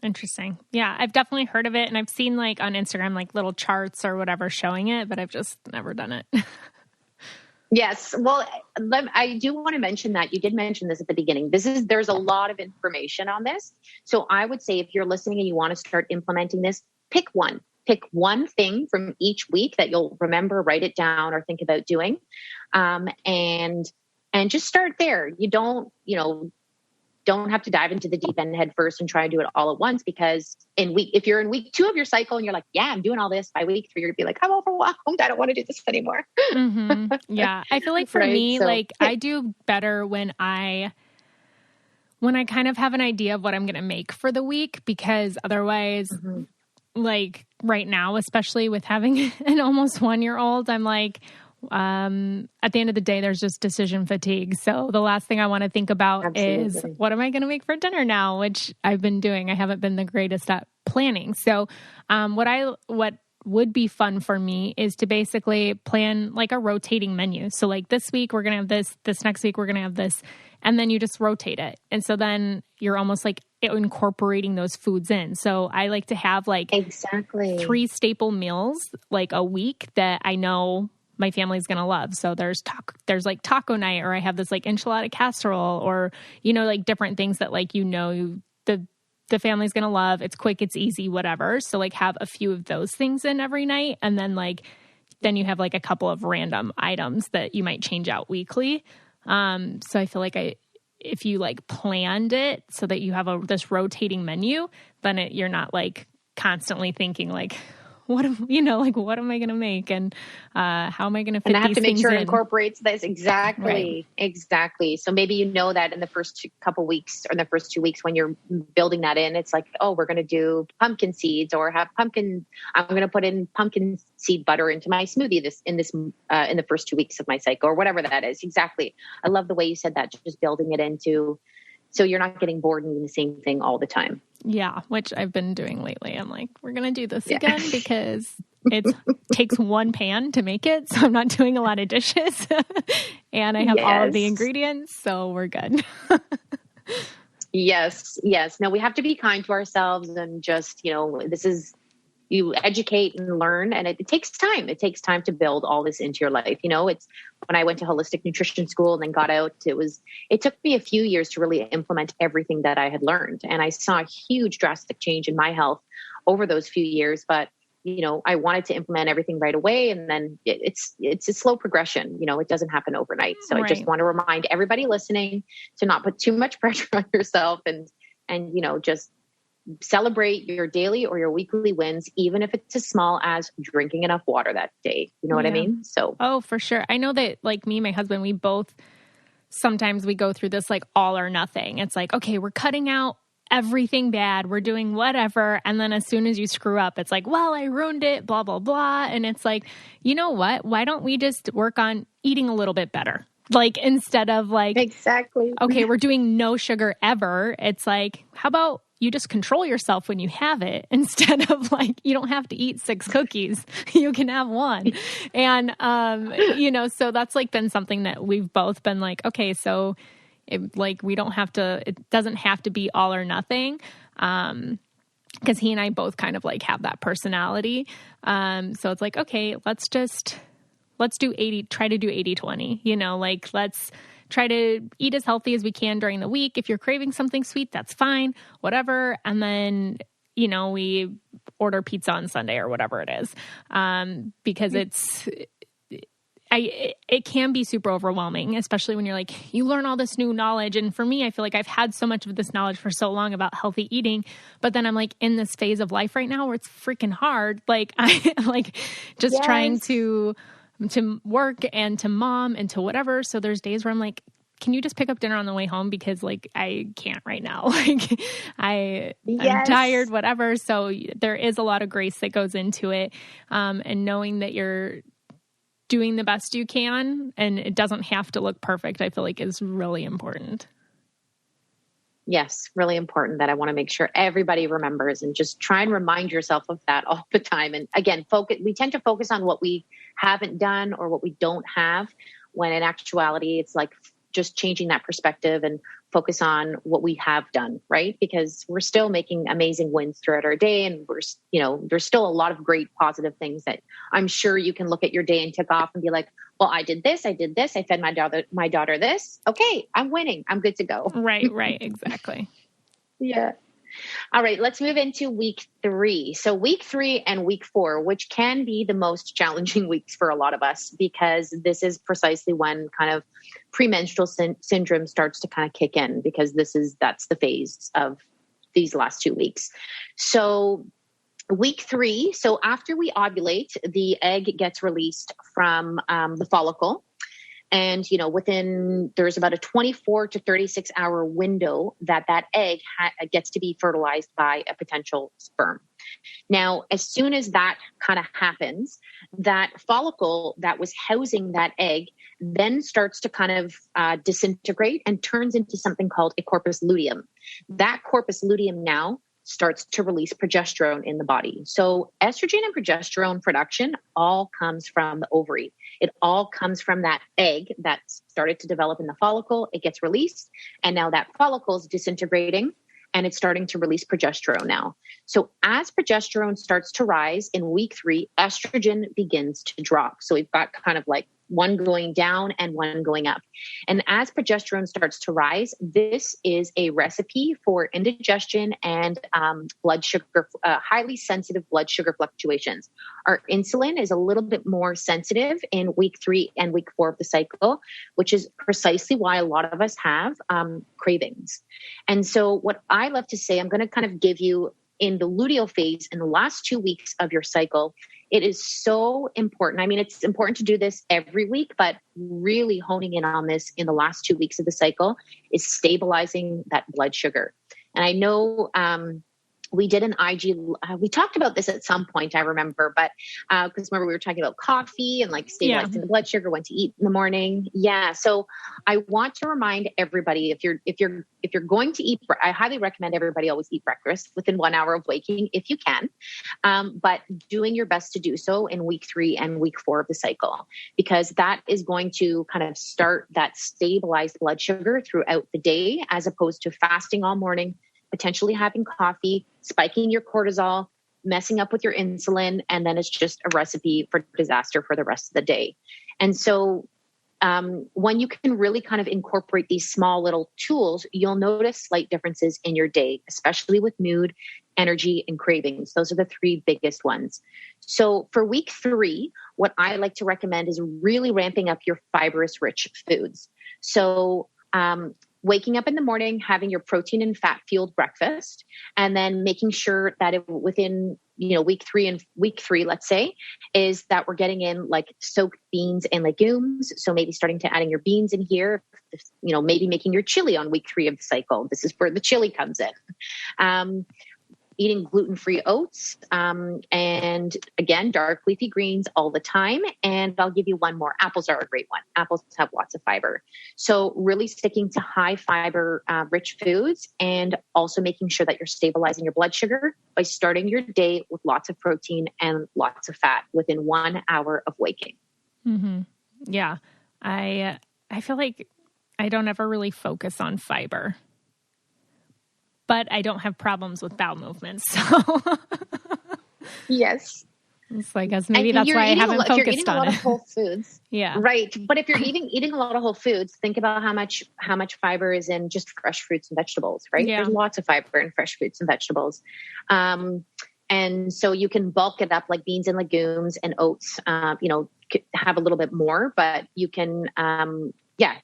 Speaker 1: Interesting. Yeah, I've definitely heard of it. And I've seen like on Instagram, like little charts or whatever showing it, but I've just never done it.
Speaker 2: Yes. Well, I do want to mention that you did mention this at the beginning. There's a lot of information on this. So I would say if you're listening and you want to start implementing this, pick one thing from each week that you'll remember, write it down or think about doing. And just start there. You don't have to dive into the deep end head first and try and do it all at once, because if you're in week 2 of your cycle and you're like, yeah, I'm doing all this, by week 3, you're gonna be like, I'm overwhelmed. I don't want to do this anymore.
Speaker 1: Mm-hmm. Yeah. I feel like for me, I do better when I kind of have an idea of what I'm going to make for the week, because otherwise, like right now, especially with having an almost 1-year-old, I'm like, at the end of the day, there's just decision fatigue. So the last thing I want to think about is what am I going to make for dinner now, which I've been doing. I haven't been the greatest at planning. So, what would be fun for me is to basically plan like a rotating menu. So like this week, we're going to have this next week, we're going to have this, and then you just rotate it. And so then you're almost like incorporating those foods in. So I like to have like 3 staple meals, like a week that I know my family's going to love. So there's like taco night, or I have this like enchilada casserole, or, like different things that like, the family's going to love. It's quick, it's easy, whatever. So like have a few of those things in every night. And then then you have like a couple of random items that you might change out weekly. So I feel like if you like planned it so that you have this rotating menu, then you're not like constantly thinking like, what am I going to make? And how am I going to fit these things in? And I have to make sure it
Speaker 2: incorporates this. Exactly. Right. Exactly. So maybe that in the first couple weeks or the first 2 weeks when you're building that in, it's like, oh, we're going to do pumpkin seeds, or I'm going to put in pumpkin seed butter into my smoothie in the first 2 weeks of my cycle, or whatever that is. Exactly. I love the way you said that, just building it into, so you're not getting bored and doing the same thing all the time.
Speaker 1: Yeah, which I've been doing lately. I'm like, we're going to do this again because it takes one pan to make it. So I'm not doing a lot of dishes and I have all of the ingredients. So we're good.
Speaker 2: Yes. No, we have to be kind to ourselves and just, you educate and learn, and it takes time. It takes time to build all this into your life. It's when I went to holistic nutrition school and then got out, it took me a few years to really implement everything that I had learned. And I saw a huge drastic change in my health over those few years. But, I wanted to implement everything right away. And then it's a slow progression. It doesn't happen overnight. So I just want to remind everybody listening to not put too much pressure on yourself and just celebrate your daily or your weekly wins, even if it's as small as drinking enough water that day. You know what I mean? So,
Speaker 1: for sure. I know that like me and my husband, sometimes we go through this like all or nothing. It's like, okay, we're cutting out everything bad. We're doing whatever. And then as soon as you screw up, it's like, well, I ruined it, blah, blah, blah. And it's like, you know what? Why don't we just work on eating a little bit better? Like, instead of like,
Speaker 2: exactly.
Speaker 1: Okay, we're doing no sugar ever. It's like, how about you just control yourself when you have it instead of like, you don't have to eat 6 cookies. You can have 1. And, so that's like been something that we've both been like, okay, so we don't have to, it doesn't have to be all or nothing. Cause he and I both kind of like have that personality. So it's like, okay, let's do 80, try to do 80-20, let's try to eat as healthy as we can during the week. If you're craving something sweet, that's fine, whatever. And then, we order pizza on Sunday or whatever it is. Because it can be super overwhelming, especially when you're like, you learn all this new knowledge. And for me, I feel like I've had so much of this knowledge for so long about healthy eating, but then I'm like in this phase of life right now where it's freaking hard. Like I like just trying to work and to mom and to whatever. So there's days where I'm like, can you just pick up dinner on the way home? Because like, I can't right now. Like I'm tired, whatever. So there is a lot of grace that goes into it. And knowing that you're doing the best you can and it doesn't have to look perfect, I feel like is really important.
Speaker 2: Yes, really important that I want to make sure everybody remembers, and just try and remind yourself of that all the time. And again, we tend to focus on what we haven't done or what we don't have, when in actuality, it's like just changing that perspective and focus on what we have done, right? Because we're still making amazing wins throughout our day. And there's still a lot of great positive things that I'm sure you can look at your day and tick off and be like, well, I did this. I fed my daughter this. Okay, I'm winning. I'm good to go.
Speaker 1: Right, exactly.
Speaker 2: Yeah. All right, let's move into week 3. So week 3 and week 4, which can be the most challenging weeks for a lot of us, because this is precisely when kind of premenstrual syndrome starts to kind of kick in, because that's the phase of these last 2 weeks. So week 3, so after we ovulate, the egg gets released from the follicle. And, there's about a 24 to 36 hour window that egg gets to be fertilized by a potential sperm. Now, as soon as that kind of happens, that follicle that was housing that egg then starts to kind of disintegrate and turns into something called a corpus luteum. That corpus luteum now starts to release progesterone in the body. So estrogen and progesterone production all comes from the ovary. It all comes from that egg that started to develop in the follicle. It gets released, and now that follicle is disintegrating and it's starting to release progesterone now. So as progesterone starts to rise in week 3, estrogen begins to drop. So we've got kind of like one going down and one going up. And as progesterone starts to rise, this is a recipe for indigestion and blood sugar, highly sensitive blood sugar fluctuations. Our insulin is a little bit more sensitive in week 3 and week 4 of the cycle, which is precisely why a lot of us have cravings. And so what I love to say, I'm going to kind of give you in the luteal phase in the last 2 weeks of your cycle. It is so important. I mean, it's important to do this every week, but really honing in on this in the last 2 weeks of the cycle is stabilizing that blood sugar. And I know we did an IG, we talked about this at some point, I remember, but because remember we were talking about coffee and like stabilizing the blood sugar, when to eat in the morning. Yeah. So I want to remind everybody, if you're going to eat, I highly recommend everybody always eat breakfast within 1 hour of waking if you can, but doing your best to do so in week 3 and week 4 of the cycle, because that is going to kind of start that stabilized blood sugar throughout the day, as opposed to fasting all morning, potentially having coffee, spiking your cortisol, messing up with your insulin, and then it's just a recipe for disaster for the rest of the day. And so when you can really kind of incorporate these small little tools, you'll notice slight differences in your day, especially with mood, energy, and cravings. Those are the 3 biggest ones. So for week 3, what I like to recommend is really ramping up your fibrous rich foods. So waking up in the morning, having your protein and fat fueled breakfast, and then making sure that within week three, let's say, is that we're getting in like soaked beans and legumes. So maybe starting to adding your beans in here, maybe making your chili on week 3 of the cycle. This is where the chili comes in. Eating gluten-free oats, and again, dark leafy greens all the time. And I'll give you one more. Apples are a great one. Apples have lots of fiber. So really sticking to high fiber, rich foods, and also making sure that you're stabilizing your blood sugar by starting your day with lots of protein and lots of fat within 1 hour of waking.
Speaker 1: Mm-hmm. Yeah. I feel like I don't ever really focus on fiber, but I don't have problems with bowel movements. So
Speaker 2: yes.
Speaker 1: It's like, as maybe that's why I haven't focused on it.
Speaker 2: If you're eating a lot of whole foods.
Speaker 1: Yeah.
Speaker 2: Right. But if you're eating a lot of whole foods, think about how much fiber is in just fresh fruits and vegetables, right?
Speaker 1: Yeah.
Speaker 2: There's lots of fiber in fresh fruits and vegetables. And so you can bulk it up like beans and legumes and oats, have a little bit more, but you can,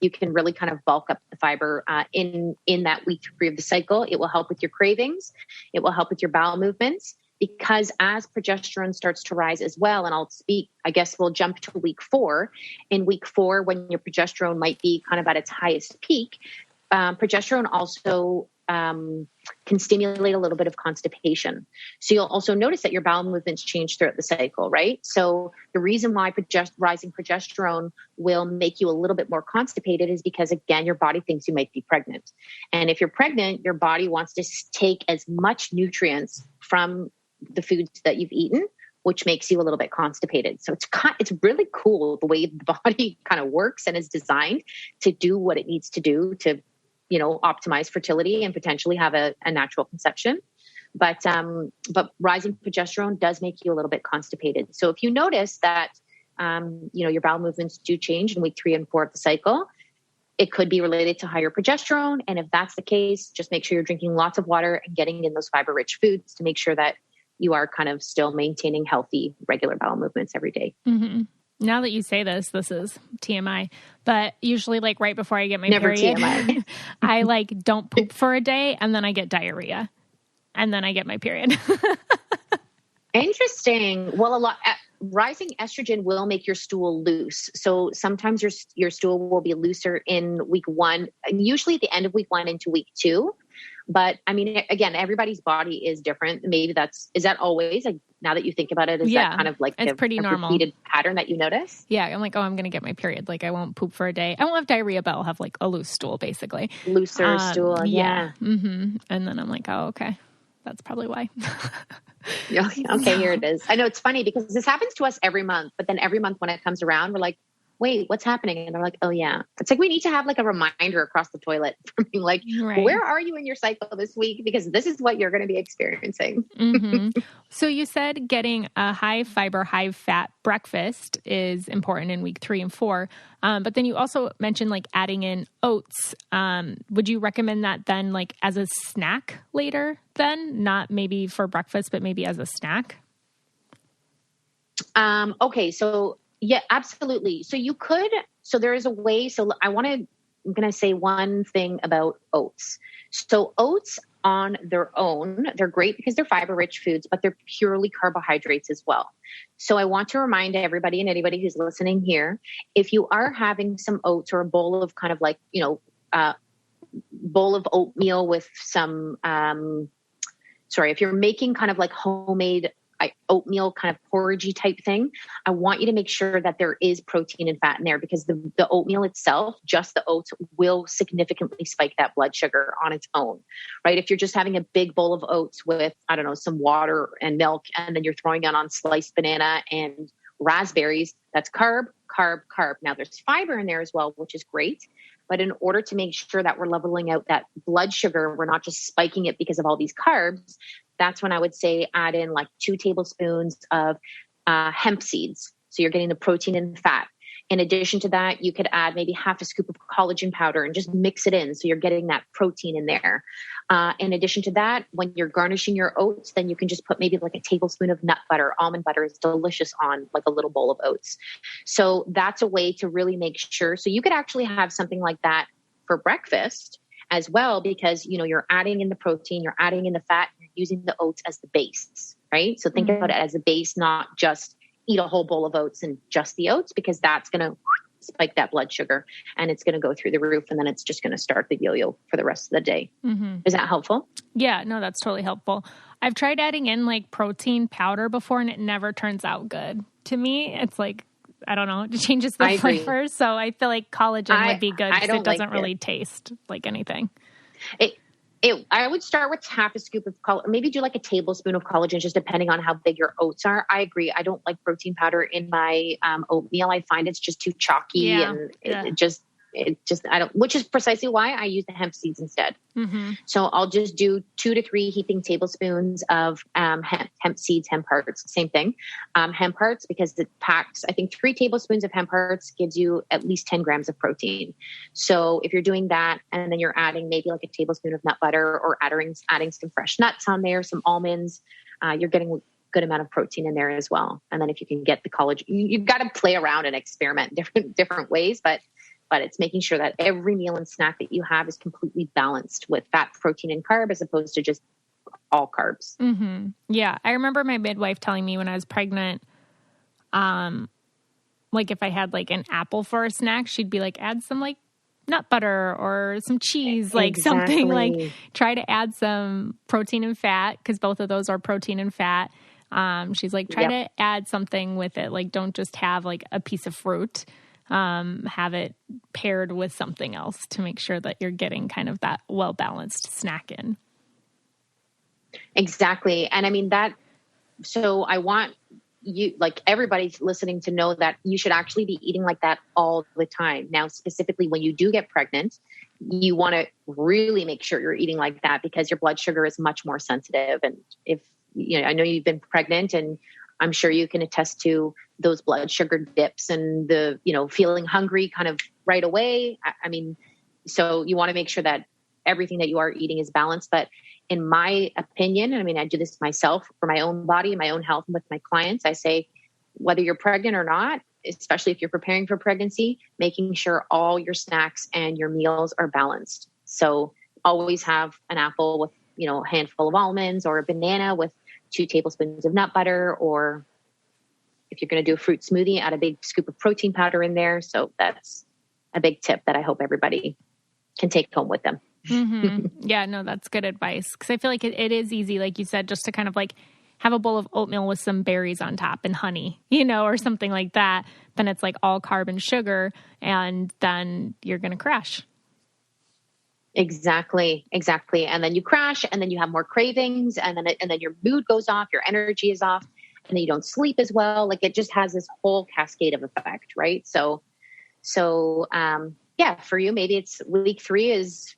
Speaker 2: you can really kind of bulk up the fiber in that week 3 of the cycle. It will help with your cravings. It will help with your bowel movements, because as progesterone starts to rise as well, and I guess we'll jump to week 4. In week 4, when your progesterone might be kind of at its highest peak, progesterone also can stimulate a little bit of constipation. So you'll also notice that your bowel movements change throughout the cycle, right? So the reason why rising progesterone will make you a little bit more constipated is because, again, your body thinks you might be pregnant. And if you're pregnant, your body wants to take as much nutrients from the foods that you've eaten, which makes you a little bit constipated. So it's really cool the way the body kind of works and is designed to do what it needs to do to optimize fertility and potentially have a natural conception. But rising progesterone does make you a little bit constipated. So if you notice that, your bowel movements do change in week 3 and 4 of the cycle, it could be related to higher progesterone. And if that's the case, just make sure you're drinking lots of water and getting in those fiber-rich foods to make sure that you are kind of still maintaining healthy, regular bowel movements every day.
Speaker 1: Mm-hmm. Now that you say this is TMI, but usually like right before I get my period,
Speaker 2: TMI.
Speaker 1: I like don't poop for a day and then I get diarrhea and then I get my period.
Speaker 2: Interesting. Well, rising estrogen will make your stool loose. So sometimes your stool will be looser in week 1, and usually at the end of week 1 into week 2. But I mean, again, everybody's body is different. Maybe is that always, like, now that you think about it, is that kind of like
Speaker 1: it's pretty normal
Speaker 2: repeated pattern that you notice?
Speaker 1: Yeah. I'm like, I'm going to get my period. Like, I won't poop for a day. I won't have diarrhea, but I'll have like a loose stool, basically.
Speaker 2: Looser stool. Yeah.
Speaker 1: Mm-hmm. And then I'm like, oh, okay. That's probably why.
Speaker 2: Okay, here it is. I know it's funny because this happens to us every month, but then every month when it comes around, we're like, wait, what's happening? And they're like, oh yeah. It's like, we need to have like a reminder across the toilet for being like, right. Where are you in your cycle this week? Because this is what you're going to be experiencing.
Speaker 1: Mm-hmm. So you said getting a high fiber, high fat breakfast is important in week 3 and 4. But then you also mentioned like adding in oats. Would you recommend that then like as a snack later then? Not maybe for breakfast, but maybe as a snack?
Speaker 2: Okay. So yeah, absolutely. So there is a way. So I'm going to say one thing about oats. So oats on their own, they're great because they're fiber rich foods, but they're purely carbohydrates as well. So I want to remind everybody and anybody who's listening here, if you are having some oats or a bowl of kind of like, bowl of oatmeal with some, if you're making kind of like homemade oatmeal kind of porridgey type thing, I want you to make sure that there is protein and fat in there, because the oatmeal itself, just the oats, will significantly spike that blood sugar on its own, right? If you're just having a big bowl of oats with, some water and milk, and then you're throwing it on sliced banana and raspberries, that's carb, carb, carb. Now there's fiber in there as well, which is great. But in order to make sure that we're leveling out that blood sugar, we're not just spiking it because of all these carbs, that's when I would say add in like 2 tablespoons of hemp seeds. So you're getting the protein and fat. In addition to that, you could add maybe half a scoop of collagen powder and just mix it in. So you're getting that protein in there. In addition to that, when you're garnishing your oats, then you can just put maybe like a tablespoon of nut butter. Almond butter is delicious on like a little bowl of oats. So that's a way to really make sure. So you could actually have something like that for breakfast as well, because, you're adding in the protein, you're adding in the fat, you're using the oats as the base. right? So think about it as a base, not just eat a whole bowl of oats and just the oats, because that's going to spike that blood sugar and it's going to go through the roof. And then it's just going to start the yo-yo for the rest of the day. Is that helpful?
Speaker 1: Yeah, no, that's totally helpful. I've tried adding in like protein powder before and it never turns out good. To me, it's like, I don't know, it changes the flavor. So I feel like collagen would be good because it doesn't really taste like anything.
Speaker 2: I would start with half a scoop of collagen, maybe do like a tablespoon of collagen, just depending on how big your oats are. I agree. I don't like protein powder in my oatmeal. I find it's just too chalky and it just, I don't, which is precisely why I use the hemp seeds instead. So I'll just do 2 to 3 heaping tablespoons of hemp seeds, hemp hearts, same thing. Hemp hearts, because it packs, I think 3 tablespoons of hemp hearts gives you at least 10 grams of protein. So if you're doing that and then you're adding maybe like a tablespoon of nut butter or adding some fresh nuts on there, some almonds, you're getting a good amount of protein in there as well. And then if you can get the collagen, you've got to play around and experiment different ways, but it's making sure that every meal and snack that you have is completely balanced with fat, protein, and carb, as opposed to just all carbs.
Speaker 1: Yeah. I remember my midwife telling me when I was pregnant, like if I had like an apple for a snack, she'd be like, add some like nut butter or some cheese, like something, like try to add some protein and fat, because both of those are protein and fat. She's like, try to add something with it. Like, don't just have like a piece of fruit. Have it paired with something else to make sure that you're getting kind of that well-balanced snack in.
Speaker 2: Exactly. And I mean so I want you, like everybody listening, to know that you should actually be eating like that all the time. Now, specifically when you do get pregnant, you want to really make sure you're eating like that, because your blood sugar is much more sensitive. And if, I know you've been pregnant, and I'm sure you can attest to those blood sugar dips and the, feeling hungry kind of right away. I mean, so you want to make sure that everything that you are eating is balanced. But in my opinion, and I mean, I do this myself for my own body, my own health, and with my clients, I say, whether you're pregnant or not, especially if you're preparing for pregnancy, making sure all your snacks and your meals are balanced. So always have an apple with, a handful of almonds, or a banana with 2 tablespoons of nut butter, or if you're going to do a fruit smoothie, add a big scoop of protein powder in there. So that's a big tip that I hope everybody can take home with them.
Speaker 1: Yeah, no, that's good advice. Because I feel like it is easy, like you said, just to kind of like have a bowl of oatmeal with some berries on top and honey, or something like that. Then it's like all carb and sugar, and then you're going to crash.
Speaker 2: Exactly. And then you crash, and then you have more cravings, and then your mood goes off, your energy is off, and then you don't sleep as well. Like, it just has this whole cascade of effect, right? So for you, maybe it's week 3 is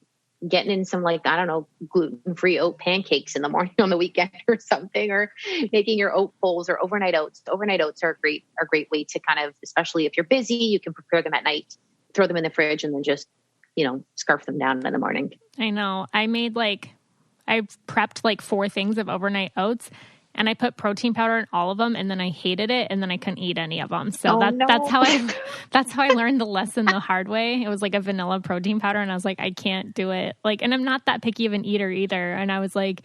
Speaker 2: getting in some, like, I don't know, gluten-free oat pancakes in the morning on the weekend or something, or making your oat bowls or overnight oats. Overnight oats are a great way to kind of, especially if you're busy, you can prepare them at night, throw them in the fridge, and then just, scarf them down in the morning.
Speaker 1: I know. I prepped like 4 things of overnight oats, and I put protein powder in all of them, and then I hated it, and then I couldn't eat any of them. So that's how I learned the lesson the hard way. It was like a vanilla protein powder, and I was like, I can't do it. Like, and I'm not that picky of an eater either. And I was like,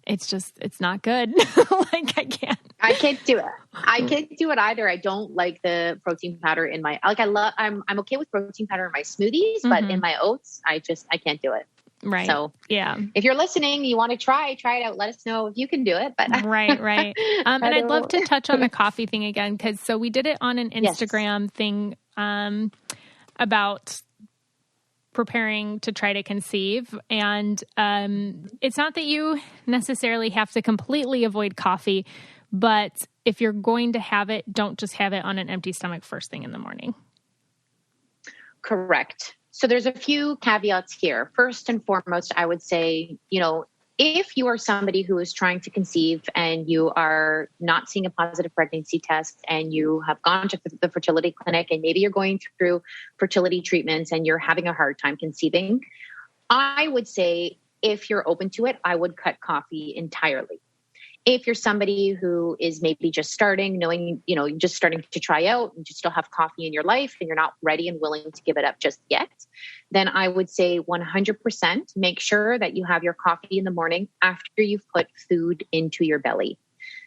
Speaker 1: it's not good. Like, I can't do it.
Speaker 2: I can't do it either. I don't like the protein powder in my, like, I'm okay with protein powder in my smoothies, but in my oats, I can't do it.
Speaker 1: Right.
Speaker 2: So
Speaker 1: yeah,
Speaker 2: if you're listening, you want to try it out. Let us know if you can do it. But
Speaker 1: right. And I'd love to touch on the coffee thing again, because so we did it on an Instagram thing about preparing to try to conceive, and it's not that you necessarily have to completely avoid coffee, but if you're going to have it, don't just have it on an empty stomach first thing in the morning.
Speaker 2: Correct. So there's a few caveats here. First and foremost, I would say, if you are somebody who is trying to conceive and you are not seeing a positive pregnancy test, and you have gone to the fertility clinic, and maybe you're going through fertility treatments and you're having a hard time conceiving, I would say, if you're open to it, I would cut coffee entirely. If you're somebody who is maybe just starting, just starting to try out, and you still have coffee in your life and you're not ready and willing to give it up just yet, then I would say 100% make sure that you have your coffee in the morning after you've put food into your belly.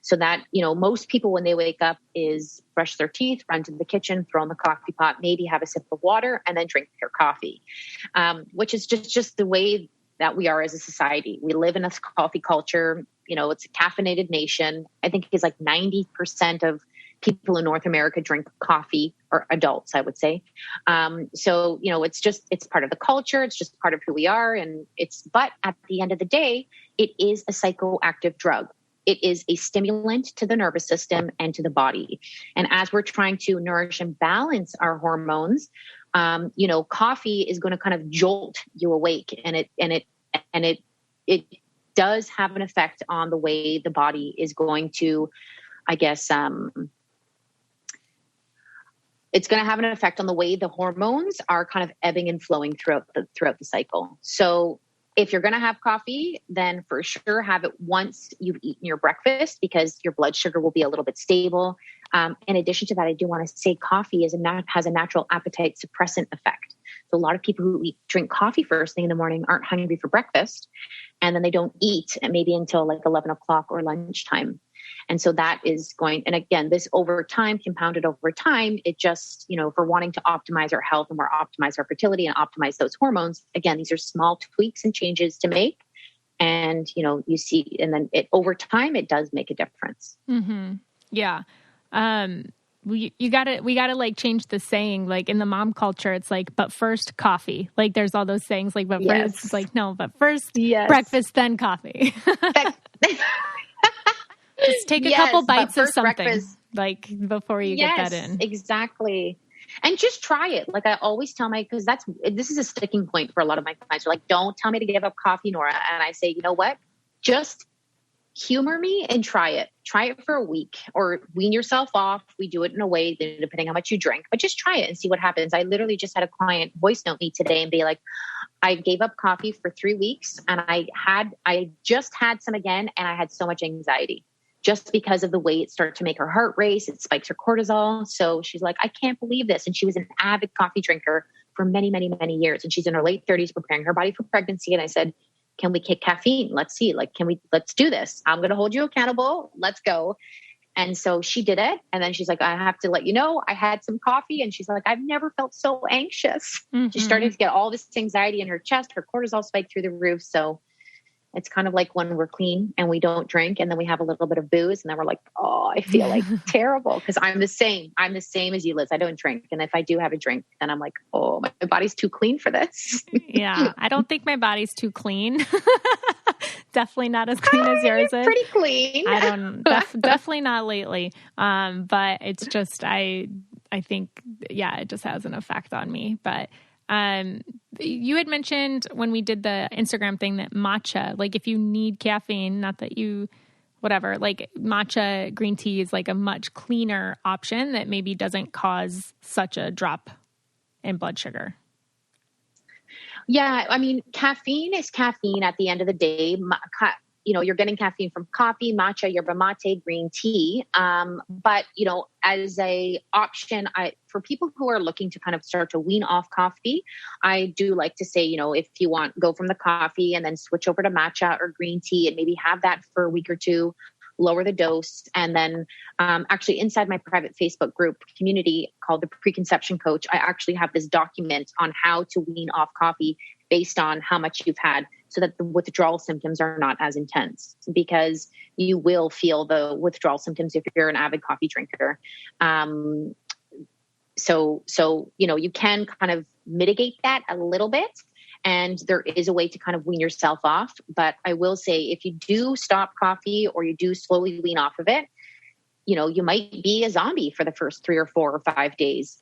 Speaker 2: so that, most people when they wake up is brush their teeth, run to the kitchen, throw in the coffee pot, maybe have a sip of water, and then drink their coffee, which is just the way that we are as a society. We live in a coffee culture. It's a caffeinated nation. I think it's like 90% of people in North America drink coffee, or adults, I would say. So, it's part of the culture. It's just part of who we are. But at the end of the day, it is a psychoactive drug. It is a stimulant to the nervous system and to the body. And as we're trying to nourish and balance our hormones, coffee is going to kind of jolt you awake, and it does have an effect on the way the body is going to, I guess, it's going to have an effect on the way the hormones are kind of ebbing and flowing throughout the cycle. So if you're going to have coffee, then for sure have it once you've eaten your breakfast, because your blood sugar will be a little bit stable. In addition to that, I do want to say coffee has a natural appetite suppressant effect. So a lot of people who drink coffee first thing in the morning aren't hungry for breakfast, and then they don't eat maybe until like 11 o'clock or lunchtime. And so that is and again, this compounded over time, it just, if we're wanting to optimize our health and we're optimize our fertility and optimize those hormones, again, these are small tweaks and changes to make. And, you see, and then over time, it does make a difference.
Speaker 1: Mm-hmm. Yeah. We gotta like change the saying, like in the mom culture, it's like, but first coffee. Like there's all those sayings like, but first, it's like, no, but first breakfast, then coffee. Just take a couple bites of something like before you get that in.
Speaker 2: Exactly. And just try it. Like I always tell because this is a sticking point for a lot of my clients. They're like, don't tell me to give up coffee, Nora. And I say, you know what? Just humor me and try it. Try it for a week or wean yourself off. We do it in a way that depending on how much you drink, but just try it and see what happens. I literally just had a client voice note me today and be like, I gave up coffee for 3 weeks and I just had some again and I had so much anxiety. Just because of the way it started to make her heart race, it spikes her cortisol. So she's like, I can't believe this. And she was an avid coffee drinker for many, many, many years. And she's in her late 30s preparing her body for pregnancy. And I said, can we kick caffeine? Let's see, let's do this. I'm going to hold you accountable. Let's go. And so she did it. And then she's like, I have to let you know, I had some coffee. And she's like, I've never felt so anxious. Mm-hmm. She started to get all this anxiety in her chest. Her cortisol spiked through the roof. So it's kind of like when we're clean and we don't drink and then we have a little bit of booze and then we're like, oh, I feel like terrible because I'm the same. I'm the same as you, Liz. I don't drink. And if I do have a drink, then I'm like, oh, my body's too clean for this.
Speaker 1: Yeah. I don't think my body's too clean. Definitely not as clean as yours is.
Speaker 2: Pretty clean.
Speaker 1: Definitely not lately. But it's just, I think, it just has an effect on me. But you had mentioned when we did the Instagram thing that matcha, like if you need caffeine, not that you, whatever, like matcha green tea is like a much cleaner option that maybe doesn't cause such a drop in blood sugar.
Speaker 2: Yeah. I mean, caffeine is caffeine at the end of the day. You're getting caffeine from coffee, matcha, yerba mate, green tea. But, as a option, for people who are looking to kind of start to wean off coffee, I do like to say, if you want, go from the coffee and then switch over to matcha or green tea and maybe have that for a week or two, lower the dose. And then actually inside my private Facebook group community called the Preconception Coach, I actually have this document on how to wean off coffee based on how much you've had so that the withdrawal symptoms are not as intense, because you will feel the withdrawal symptoms if you're an avid coffee drinker. So you can kind of mitigate that a little bit. And there is a way to kind of wean yourself off. But I will say, if you do stop coffee or you do slowly wean off of it, you might be a zombie for the first 3 or 4 or 5 days.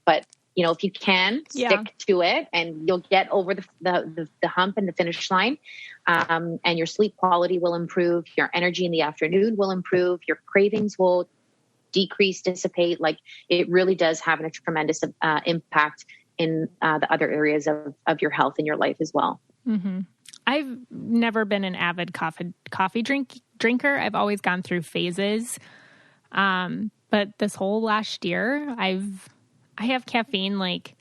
Speaker 2: But if you can stick to it and you'll get over the hump and the finish line, and your sleep quality will improve, your energy in the afternoon will improve, your cravings will decrease, dissipate. Like it really does have a tremendous impact in the other areas of your health and your life as well.
Speaker 1: Mm-hmm. I've never been an avid coffee drinker. I've always gone through phases. But this whole last year, I have caffeine like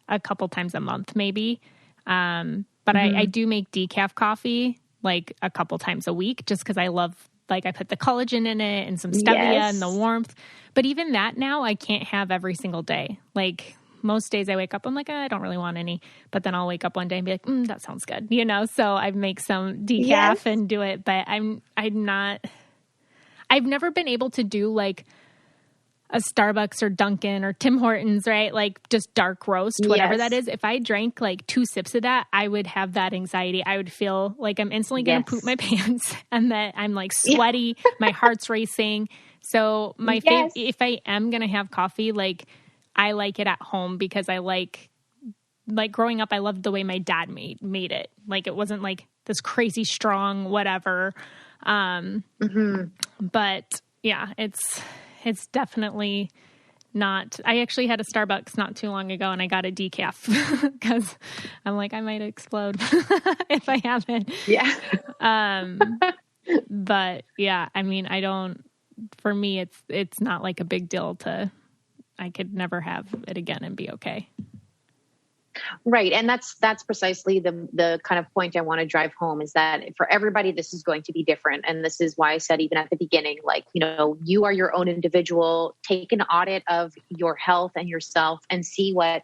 Speaker 1: a couple times a month, maybe. But I do make decaf coffee like a couple times a week just because I love like I put the collagen in it and some stevia and the warmth. But even that now I can't have every single day. Like most days I wake up, I'm like, I don't really want any. But then I'll wake up one day and be like, that sounds good. So I make some decaf and do it. But I've never been able to do like a Starbucks or Dunkin' or Tim Hortons, right? Like just dark roast, whatever that is. If I drank like 2 sips of that, I would have that anxiety. I would feel like I'm instantly going to poop my pants and that I'm like sweaty, my heart's racing. So if I am going to have coffee, like I like it at home because I like growing up, I loved the way my dad made it. Like it wasn't like this crazy strong, whatever. But yeah, it's definitely not. I actually had a Starbucks not too long ago and I got a decaf because I'm like, I might explode if I haven't.
Speaker 2: Yeah.
Speaker 1: But yeah, I mean, for me, it's not like a big deal I could never have it again and be okay.
Speaker 2: Right. And that's precisely the kind of point I want to drive home is that for everybody, this is going to be different. And this is why I said, even at the beginning, like, you are your own individual, take an audit of your health and yourself and see what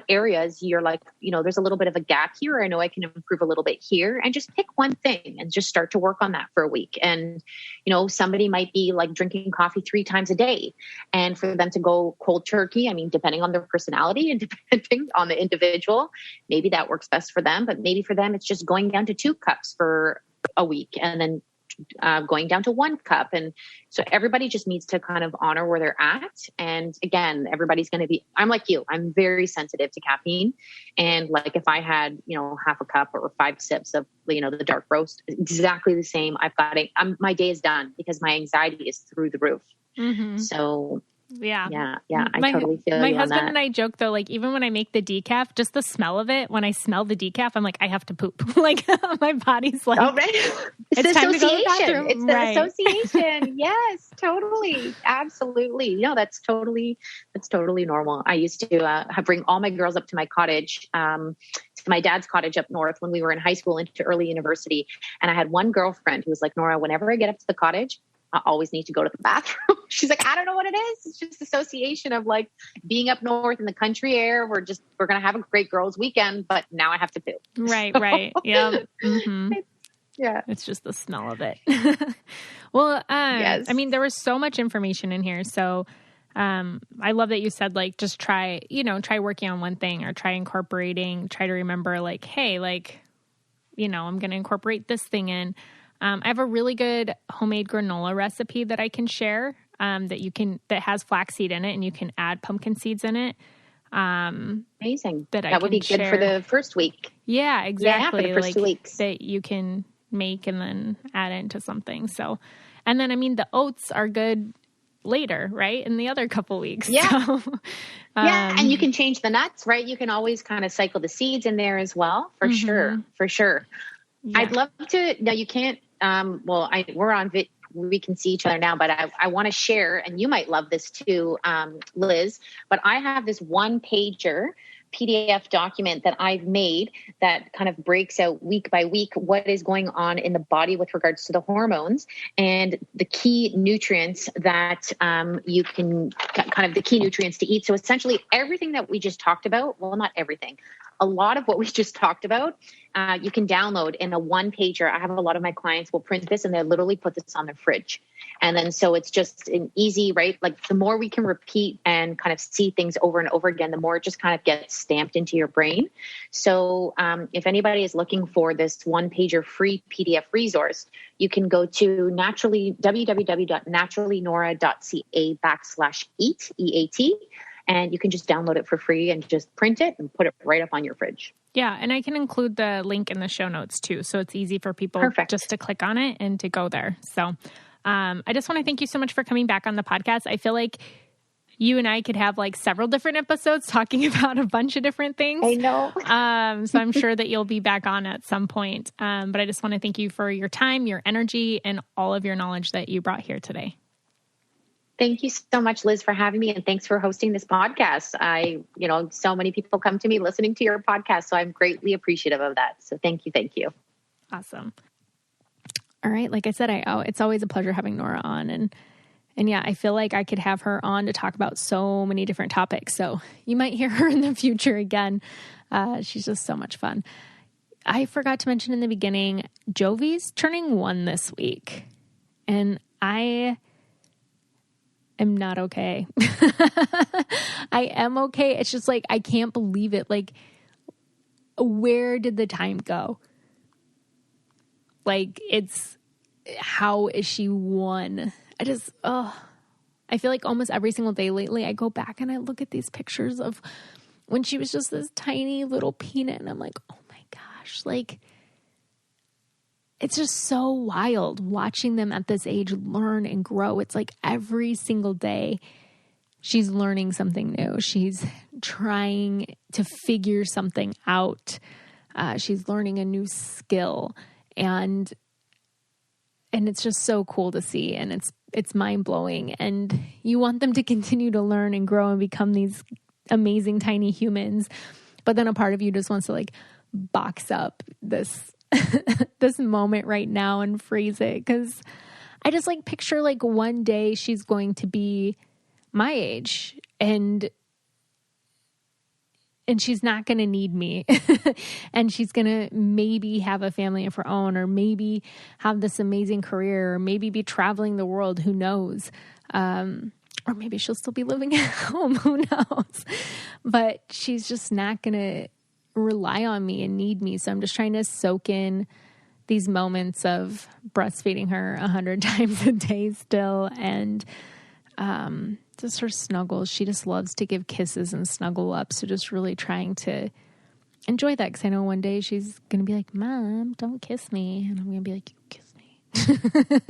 Speaker 2: areas you're like, there's a little bit of a gap here. I know I can improve a little bit here, and just pick one thing and just start to work on that for a week. And, somebody might be like drinking coffee 3 times a day, and for them to go cold turkey, I mean, depending on their personality and depending on the individual, maybe that works best for them, but maybe for them, it's just going down to 2 cups for a week and then going down to 1 cup. And so everybody just needs to kind of honor where they're at. And again, everybody's going to be, I'm like you, I'm very sensitive to caffeine. And like, if I had, half a cup or 5 sips of, the dark roast, exactly the same, my day is done because my anxiety is through the roof. Mm-hmm. So yeah. I totally feel
Speaker 1: my
Speaker 2: you
Speaker 1: husband
Speaker 2: on that.
Speaker 1: And I joke though, like even when I make the decaf, just the smell of it, when I smell the decaf, I'm like, I have to poop. Like my body's like,
Speaker 2: oh, right. It's the
Speaker 1: time to go to the
Speaker 2: association.
Speaker 1: bathroom.
Speaker 2: It's the association. Yes, totally. Absolutely. That's totally normal. I used to bring all my girls up to my cottage, to my dad's cottage up north when we were in high school into early university. And I had one girlfriend who was like, Nora, whenever I get up to the cottage, I always need to go to the bathroom. She's like, I don't know what it is. It's just association of like being up north in the country air. We're going to have a great girls weekend, but now I have to poop.
Speaker 1: Right. Yeah. Mm-hmm.
Speaker 2: Yeah.
Speaker 1: It's just the smell of it. Well, I mean, there was so much information in here. So, I love that you said like, just try working on one thing or try to remember like, hey, like, I'm going to incorporate this thing in. I have a really good homemade granola recipe that I can share that has flaxseed in it, and you can add pumpkin seeds in it.
Speaker 2: Amazing. That would be good for the first week.
Speaker 1: Yeah, exactly.
Speaker 2: Yeah, for the first 2 weeks.
Speaker 1: That you can make and then add into something. So, and then, I mean, the oats are good later, right? In the other couple weeks.
Speaker 2: Yeah.
Speaker 1: So,
Speaker 2: and you can change the nuts, right? You can always kind of cycle the seeds in there as well. For sure. Yeah. I'd love to, no, you can't, we're on we can see each other now, but I want to share, and you might love this too, Liz, but I have this 1-pager PDF document that I've made that kind of breaks out week by week what is going on in the body with regards to the hormones and the key nutrients that you can kind of the key nutrients to eat. So essentially everything that we just talked about, well, not everything, a lot of what we just talked about, you can download in a 1-pager. I have a lot of my clients will print this and they literally put this on their fridge. And then, so it's just an easy, right? Like the more we can repeat and kind of see things over and over again, the more it just kind of gets stamped into your brain. So if anybody is looking for this 1-pager free PDF resource, you can go to www.naturallynora.ca/eat, EAT. And you can just download it for free and just print it and put it right up on your fridge.
Speaker 1: Yeah. And I can include the link in the show notes too. So it's easy for people just to click on it and to go there. So I just want to thank you so much for coming back on the podcast. I feel like you and I could have like several different episodes talking about a bunch of different things.
Speaker 2: I know.
Speaker 1: So I'm sure that you'll be back on at some point. But I just want to thank you for your time, your energy, and all of your knowledge that you brought here today.
Speaker 2: Thank you so much, Liz, for having me. And thanks for hosting this podcast. So many people come to me listening to your podcast. So I'm greatly appreciative of that. So thank you.
Speaker 1: Awesome. All right. Like I said, it's always a pleasure having Nora on. And yeah, I feel like I could have her on to talk about so many different topics. So you might hear her in the future again. She's just so much fun. I forgot to mention in the beginning, Jovi's turning 1 this week. And I am not okay. I am okay. It's just like, I can't believe it. Like, where did the time go? Like, how is she 1? I feel like almost every single day lately, I go back and I look at these pictures of when she was just this tiny little peanut. And I'm like, oh my gosh, like, it's just so wild watching them at this age learn and grow. It's like every single day she's learning something new. She's trying to figure something out. She's learning a new skill, and it's just so cool to see. And it's mind blowing. And you want them to continue to learn and grow and become these amazing tiny humans. But then a part of you just wants to like box up this this moment right now and freeze it, because I just like picture like one day she's going to be my age and she's not going to need me and she's going to maybe have a family of her own, or maybe have this amazing career, or maybe be traveling the world. Who knows? Or maybe she'll still be living at home. Who knows? But she's just not going to rely on me and need me. So I'm just trying to soak in these moments of breastfeeding her 100 times a day still. And just her snuggles. She just loves to give kisses and snuggle up. So just really trying to enjoy that, because I know one day she's going to be like, Mom, don't kiss me. And I'm going to be like, you kiss me.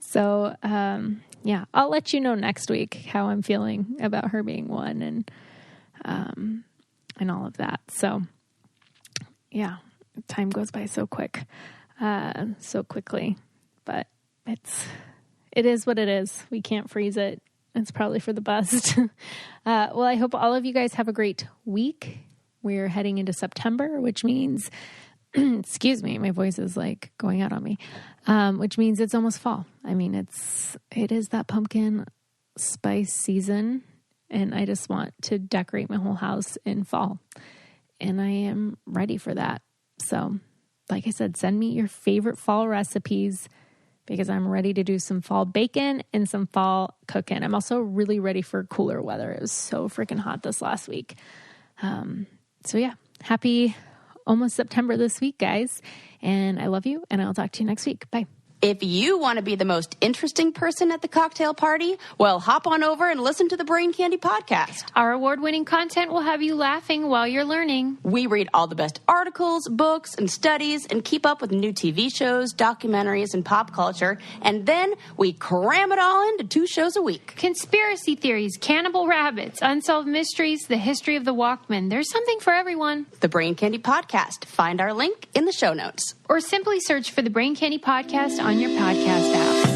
Speaker 1: So yeah, I'll let you know next week how I'm feeling about her being 1 and all of that. So yeah, time goes by so quickly, but it is what it is. We can't freeze it. It's probably for the best. Well, I hope all of you guys have a great week. We're heading into September, which means, excuse me, my voice is like going out on me, which means it's almost fall. I mean, it is that pumpkin spice season, and I just want to decorate my whole house in fall, and I am ready for that. So, like I said, send me your favorite fall recipes, because I'm ready to do some fall bacon and some fall cooking. I'm also really ready for cooler weather. It was so freaking hot this last week. So yeah, happy almost September this week, guys. And I love you, and I'll talk to you next week. Bye.
Speaker 3: If you want to be the most interesting person at the cocktail party, well, hop on over and listen to the Brain Candy podcast.
Speaker 4: Our award-winning content will have you laughing while you're learning.
Speaker 3: We read all the best articles, books, and studies, and keep up with new TV shows, documentaries, and pop culture. And then we cram it all into 2 shows a week.
Speaker 4: Conspiracy theories, cannibal rabbits, unsolved mysteries, the history of the Walkman. There's something for everyone.
Speaker 3: The Brain Candy podcast. Find our link in the show notes.
Speaker 4: Or simply search for the Brain Candy podcast on your podcast app.